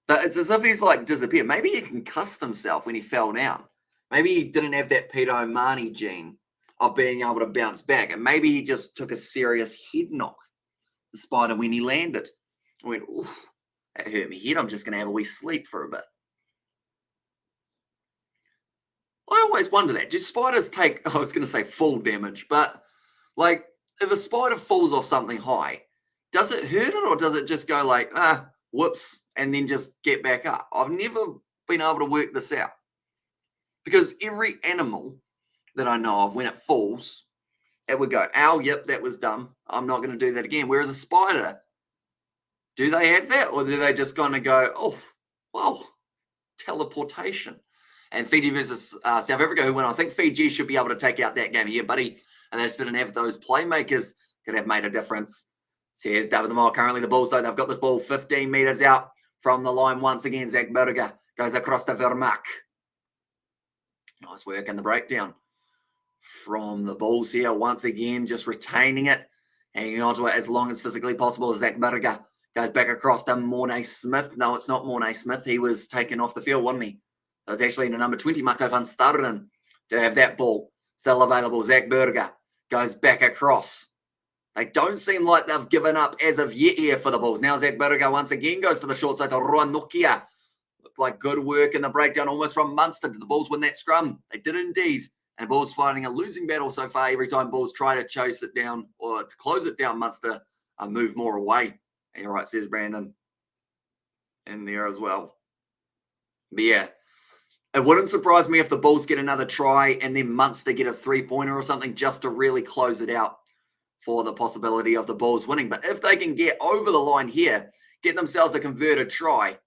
But it's as if he's like disappeared. Maybe he concussed himself when he fell down. Maybe he didn't have that Peter O'Mahony gene of being able to bounce back. And maybe he just took a serious head knock, the spider, when he landed. I went, oof, that hurt me head. I'm just going to have a wee sleep for a bit. I always wonder that. Do spiders take, I was going to say full damage, but like if a spider falls off something high, does it hurt it or does it just go like, whoops, and then just get back up? I've never been able to work this out. Because every animal that I know of, when it falls, it would go, ow, yep, that was dumb. I'm not going to do that again. Whereas a spider, do they have that? Or do they just kind of go, oh, well, teleportation? And Fiji versus South Africa, who won. I think Fiji should be able to take out that game here, buddy. And they just didn't have those playmakers could have made a difference. Says David the Mile. Currently the Bulls, though, they've got this ball 15 metres out from the line once again. Zach Burger goes across to Vermaak. Nice work in the breakdown from the Bulls here. Once again, just retaining it, hanging on to it as long as physically possible. Zach Burger goes back across to Mornay Smith. No, it's not Mornay Smith. He was taken off the field, wasn't he? So it's actually the number 20, Marco van Starren, to have that ball still available. Zach Burger goes back across. They don't seem like they've given up as of yet here for the Bulls. Now Zach Burger once again goes to the short side to Roan Nokia. Looked like good work in the breakdown almost from Munster. Did the Bulls win that scrum? They did indeed. And Bulls fighting a losing battle so far. Every time Bulls try to chase it down or to close it down, Munster move more away. And you're right, says Brandon in there as well. But yeah, it wouldn't surprise me if the Bulls get another try and then Munster get a three-pointer or something just to really close it out for the possibility of the Bulls winning. But if they can get over the line here, get themselves a converted try,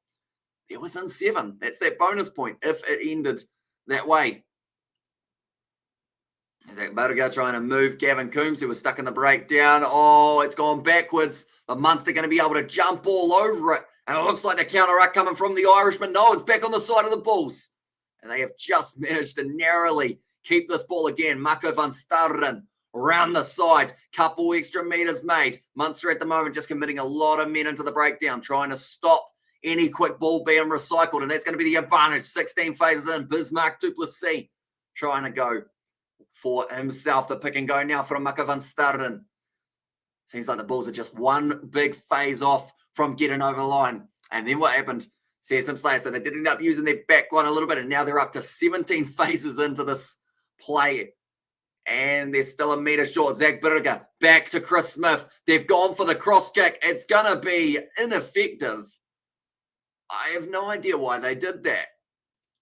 they're within 7. That's that bonus point if it ended that way. Zach Burger trying to move Gavin Coombs, who was stuck in the breakdown. Oh, it's gone backwards. But Munster going to be able to jump all over it. And it looks like the counter-ruck coming from the Irishman. No, it's back on the side of the Bulls. And they have just managed to narrowly keep this ball again. Marco van Starren around the side. Couple extra meters made. Munster at the moment just committing a lot of men into the breakdown, trying to stop any quick ball being recycled. And that's going to be the advantage. 16 phases in. Bismarck du Plessis trying to go for himself. The pick and go now from Marco van Starren. Seems like the Bulls are just one big phase off from getting over the line. And then what happened? Says some Slayer. So they did end up using their back line a little bit, and now they're up to 17 phases into this play. And they're still a metre short. Zach Burger back to Chris Smith. They've gone for the cross kick. It's going to be ineffective. I have no idea why they did that.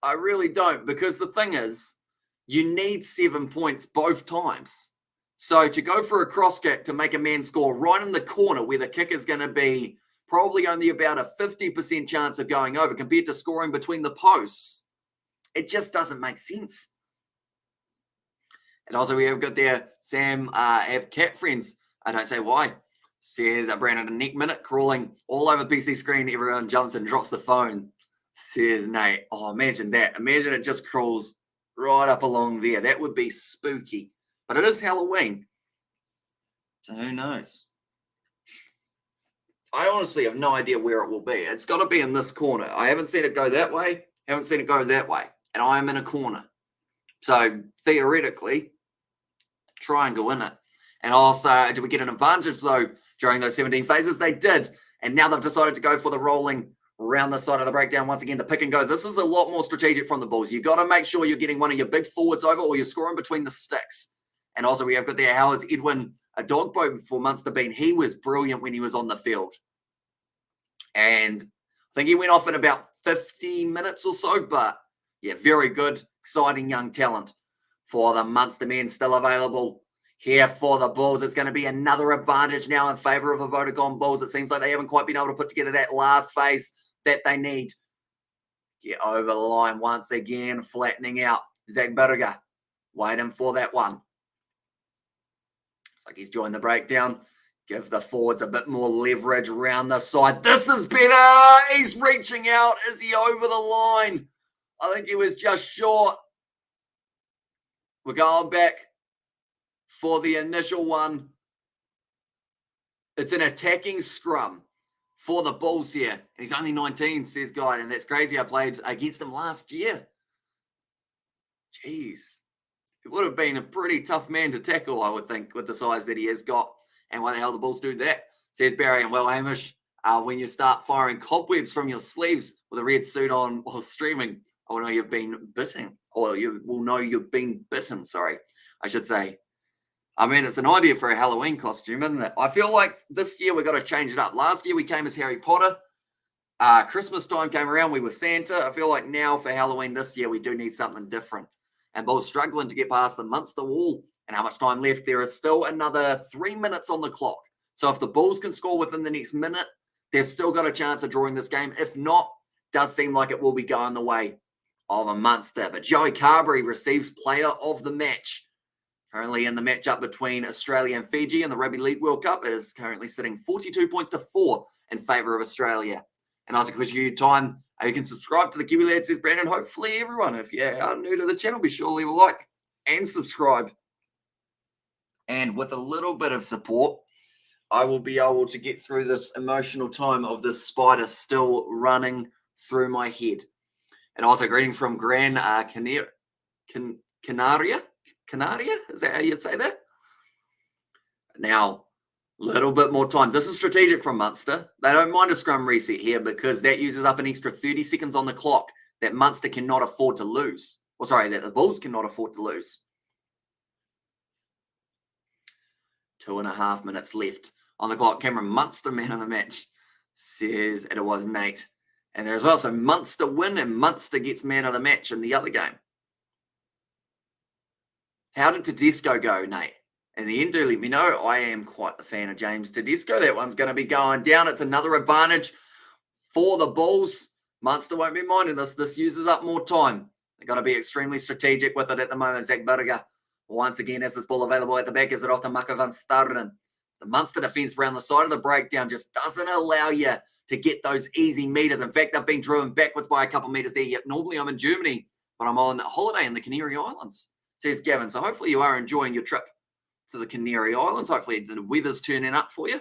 I really don't, because the thing is, you need 7 points both times. So to go for a cross kick to make a man score right in the corner where the kick is going to be probably only about a 50% chance of going over compared to scoring between the posts, it just doesn't make sense. And also we have got there, Sam, have cat friends. I don't say why. Says Brandon, a neck minute crawling all over the PC screen. Everyone jumps and drops the phone. Says Nate, oh, imagine that. Imagine it just crawls right up along there. That would be spooky. But it is Halloween. So who knows? I honestly have no idea where it will be. It's got to be in this corner. I haven't seen it go that way. Haven't seen it go that way. And I am in a corner. So theoretically, triangle in it. And also, did we get an advantage though during those 17 phases? They did. And now they've decided to go for the rolling around the side of the breakdown once again, the pick and go. This is a lot more strategic from the Bulls. You've got to make sure you're getting one of your big forwards over or you're scoring between the sticks. And also we have got there, how is Edwin a dog boat for Munster been? He was brilliant when he was on the field. And I think he went off in about 50 minutes or so, but yeah, very good, exciting young talent for the Munster men. Still available here for the Bulls. It's going to be another advantage now in favour of the VODACOM Bulls. It seems like they haven't quite been able to put together that last phase that they need. Get over the line once again, flattening out Zach Burger, waiting for that one. Looks like he's joined the breakdown. Give the forwards a bit more leverage around the side. This is better. He's reaching out. Is he over the line? I think he was just short. We're going back for the initial one. It's an attacking scrum for the Bulls here. And he's only 19, says Guy. And that's crazy. I played against him last year. Jeez. It would have been a pretty tough man to tackle, I would think, with the size that he has got. And why the hell the Bulls do that? Says Barry. And well, Hamish, when you start firing cobwebs from your sleeves with a red suit on while streaming, I will know you've been bitten. Or you will know you've been bitten, sorry, I should say. I mean, it's an idea for a Halloween costume, isn't it? I feel like this year we've got to change it up. Last year we came as Harry Potter. Christmas time came around, we were Santa. I feel like now for Halloween this year, we do need something different. And Bulls struggling to get past the Munster wall. And how much time left? There is still another 3 minutes on the clock. So if the Bulls can score within the next minute, they've still got a chance of drawing this game. If not, does seem like it will be going the way of a Munster. But Joey Carberry receives player of the match. Currently in the matchup between Australia and Fiji in the Rugby League World Cup, it is currently sitting 42 points to 4 in favour of Australia. And Isaac, wish you time. You can subscribe to the Kiwi Lad, says Brandon. Hopefully, everyone, if you are new to the channel, be sure to leave a like and subscribe. And with a little bit of support, I will be able to get through this emotional time of this spider still running through my head. And also, greeting from Gran Canaria. Canaria? Is that how you'd say that? Now, a little bit more time. This is strategic from Munster. They don't mind a scrum reset here because that uses up an extra 30 seconds on the clock that Munster cannot afford to lose. Or sorry, that the Bulls cannot afford to lose. 2.5 minutes left on the clock. Cameron Munster, man of the match, says it was Nate. And there as well. So Munster win and Munster gets man of the match in the other game. How did Tedesco go, Nate? In the end, do let me know. I am quite a fan of James Tedesco. That one's going to be going down. It's another advantage for the Bulls. Munster won't be minding this. This uses up more time. They've got to be extremely strategic with it at the moment. Zach Burger, once again, has this ball available at the back. Gives it off to Maka van Staden. The Munster defence around the side of the breakdown just doesn't allow you to get those easy meters. In fact, I've been driven backwards by a couple meters there. Yet normally I'm in Germany, but I'm on holiday in the Canary Islands, says Gavin. So hopefully you are enjoying your trip to the Canary Islands. Hopefully the weather's turning up for you.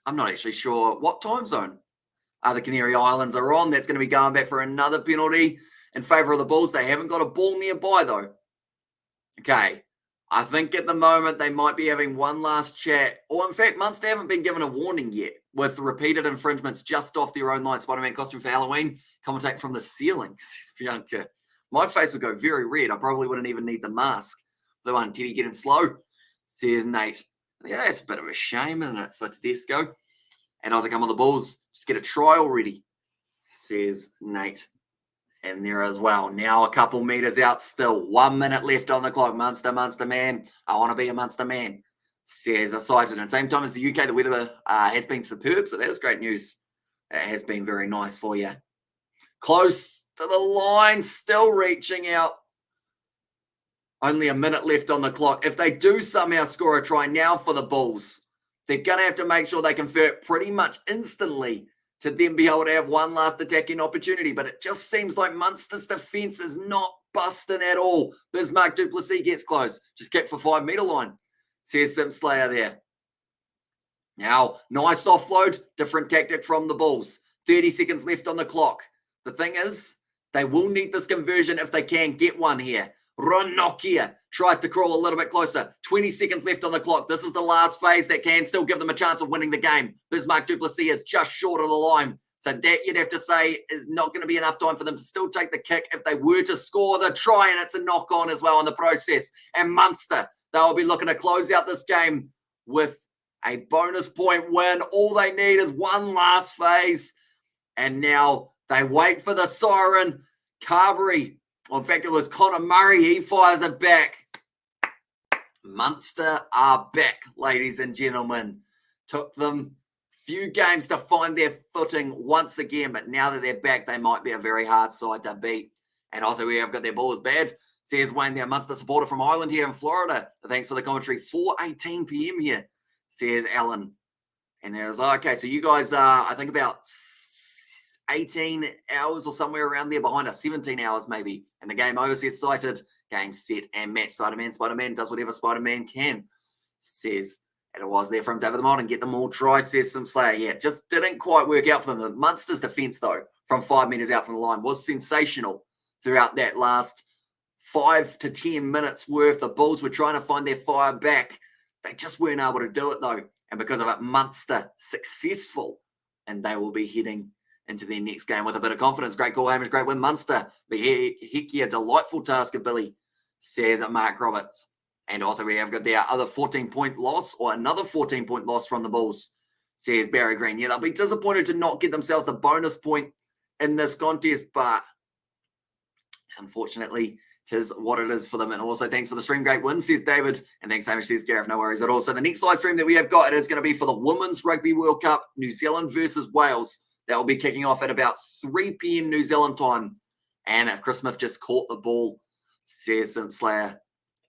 I'm not actually sure what time zone the Canary Islands are on. That's going to be going back for another penalty in favour of the Bulls. They haven't got a ball nearby, though. Okay. I think at the moment they might be having one last chat. Or, in fact, Munster haven't been given a warning yet with repeated infringements just off their own line. Spider-Man costume for Halloween. Commentate from the ceiling, says Bianca. My face would go very red. I probably wouldn't even need the mask. The one, Teddy getting slow, says Nate. Yeah, it's a bit of a shame, isn't it, for Tedesco? And as I come on the Bulls, just get a try already, says Nate. And there as well. Now a couple meters out still. 1 minute left on the clock. Munster man. I want to be a Munster man, says Asighted. And same time as the UK, the weather has been superb. So that is great news. It has been very nice for you. Close to the line, still reaching out. Only a minute left on the clock. If they do somehow score a try now for the Bulls, they're going to have to make sure they convert pretty much instantly to then be able to have one last attacking opportunity. But it just seems like Munster's defence is not busting at all. Bismarck du Plessis gets close. Just kick for 5 metre line, says Sim Slayer there. Now, nice offload. Different tactic from the Bulls. 30 seconds left on the clock. The thing is, they will need this conversion if they can get one here. Ronokia tries to crawl a little bit closer. 20 seconds left on the clock. This is the last phase that can still give them a chance of winning the game. Bismarck du Plessis is just short of the line. So that, you'd have to say, is not going to be enough time for them to still take the kick if they were to score the try, and it's a knock-on as well in the process. And Munster, they'll be looking to close out this game with a bonus point win. All they need is one last phase. And now they wait for the siren. Carberry. Well, in fact, it was Connor Murray. He fires it back. Munster are back, ladies and gentlemen. Took them a few games to find their footing once again, but now that they're back, they might be a very hard side to beat. And also, we have got their balls bad, says Wayne, their Munster supporter from Ireland here in Florida. Thanks for the commentary. 4:18 p.m. here, says Alan. And there's, okay, so you guys are, I think, about 18 hours or somewhere around there behind us, 17 hours maybe. And the game over, says Sighted. Game set and match. Spider-Man does whatever Spider-Man can, says And it was there from David Mott and get them all try, says Sim Slayer. Yeah, just didn't quite work out for them. The Munster's defence, though, from 5 metres out from the line was sensational throughout that last 5 to 10 minutes worth. The Bulls were trying to find their fire back. They just weren't able to do it, though. And because of it, Munster successful. And they will be heading into their next game with a bit of confidence. Great call, Hamish. Great win, Munster. But heck yeah, delightful task of Billy, says Mark Roberts. And also we have got their other 14-point loss, or another 14-point loss from the Bulls, says Barry Green. Yeah, they'll be disappointed to not get themselves the bonus point in this contest, but unfortunately, it is what it is for them. And also, thanks for the stream. Great win, says David. And thanks, Hamish, says Gareth. No worries at all. So the next live stream that we have got, it is going to be for the Women's Rugby World Cup, New Zealand versus Wales. That will be kicking off at about 3 p.m. New Zealand time. And if Chris Smith just caught the ball, says Sim Slayer.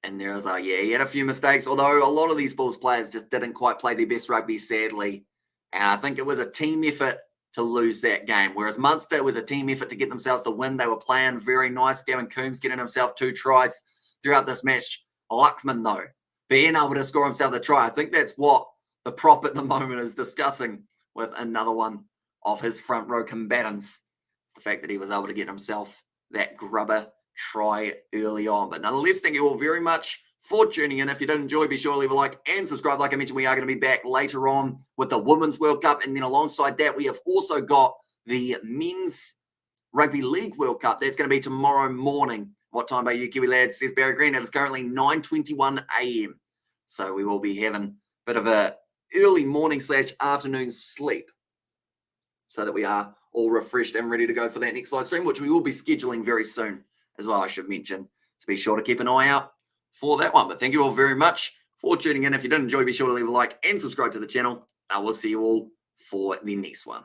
And there is, yeah, he had a few mistakes, although a lot of these Bulls players just didn't quite play their best rugby, sadly. And I think it was a team effort to lose that game, whereas Munster was a team effort to get themselves the win. They were playing very nice. Gavin Coombs getting himself 2 tries throughout this match. Luckman, though, being able to score himself the try. I think that's what the prop at the moment is discussing with another one of his front row combatants. It's the fact that he was able to get himself that grubber try early on. But nonetheless, thank you all very much for tuning in. If you did enjoy, be sure to leave a like and subscribe. Like I mentioned, we are going to be back later on with the Women's World Cup. And then alongside that, we have also got the Men's Rugby League World Cup. That's going to be tomorrow morning. What time are you, Kiwi lads? Says Barry Green. It is currently 9:21 a.m. So we will be having a bit of a early morning / afternoon sleep so that we are all refreshed and ready to go for that next live stream, which we will be scheduling very soon as well, I should mention. So be sure to keep an eye out for that one. But thank you all very much for tuning in. If you did enjoy, be sure to leave a like and subscribe to the channel. I will see you all for the next one.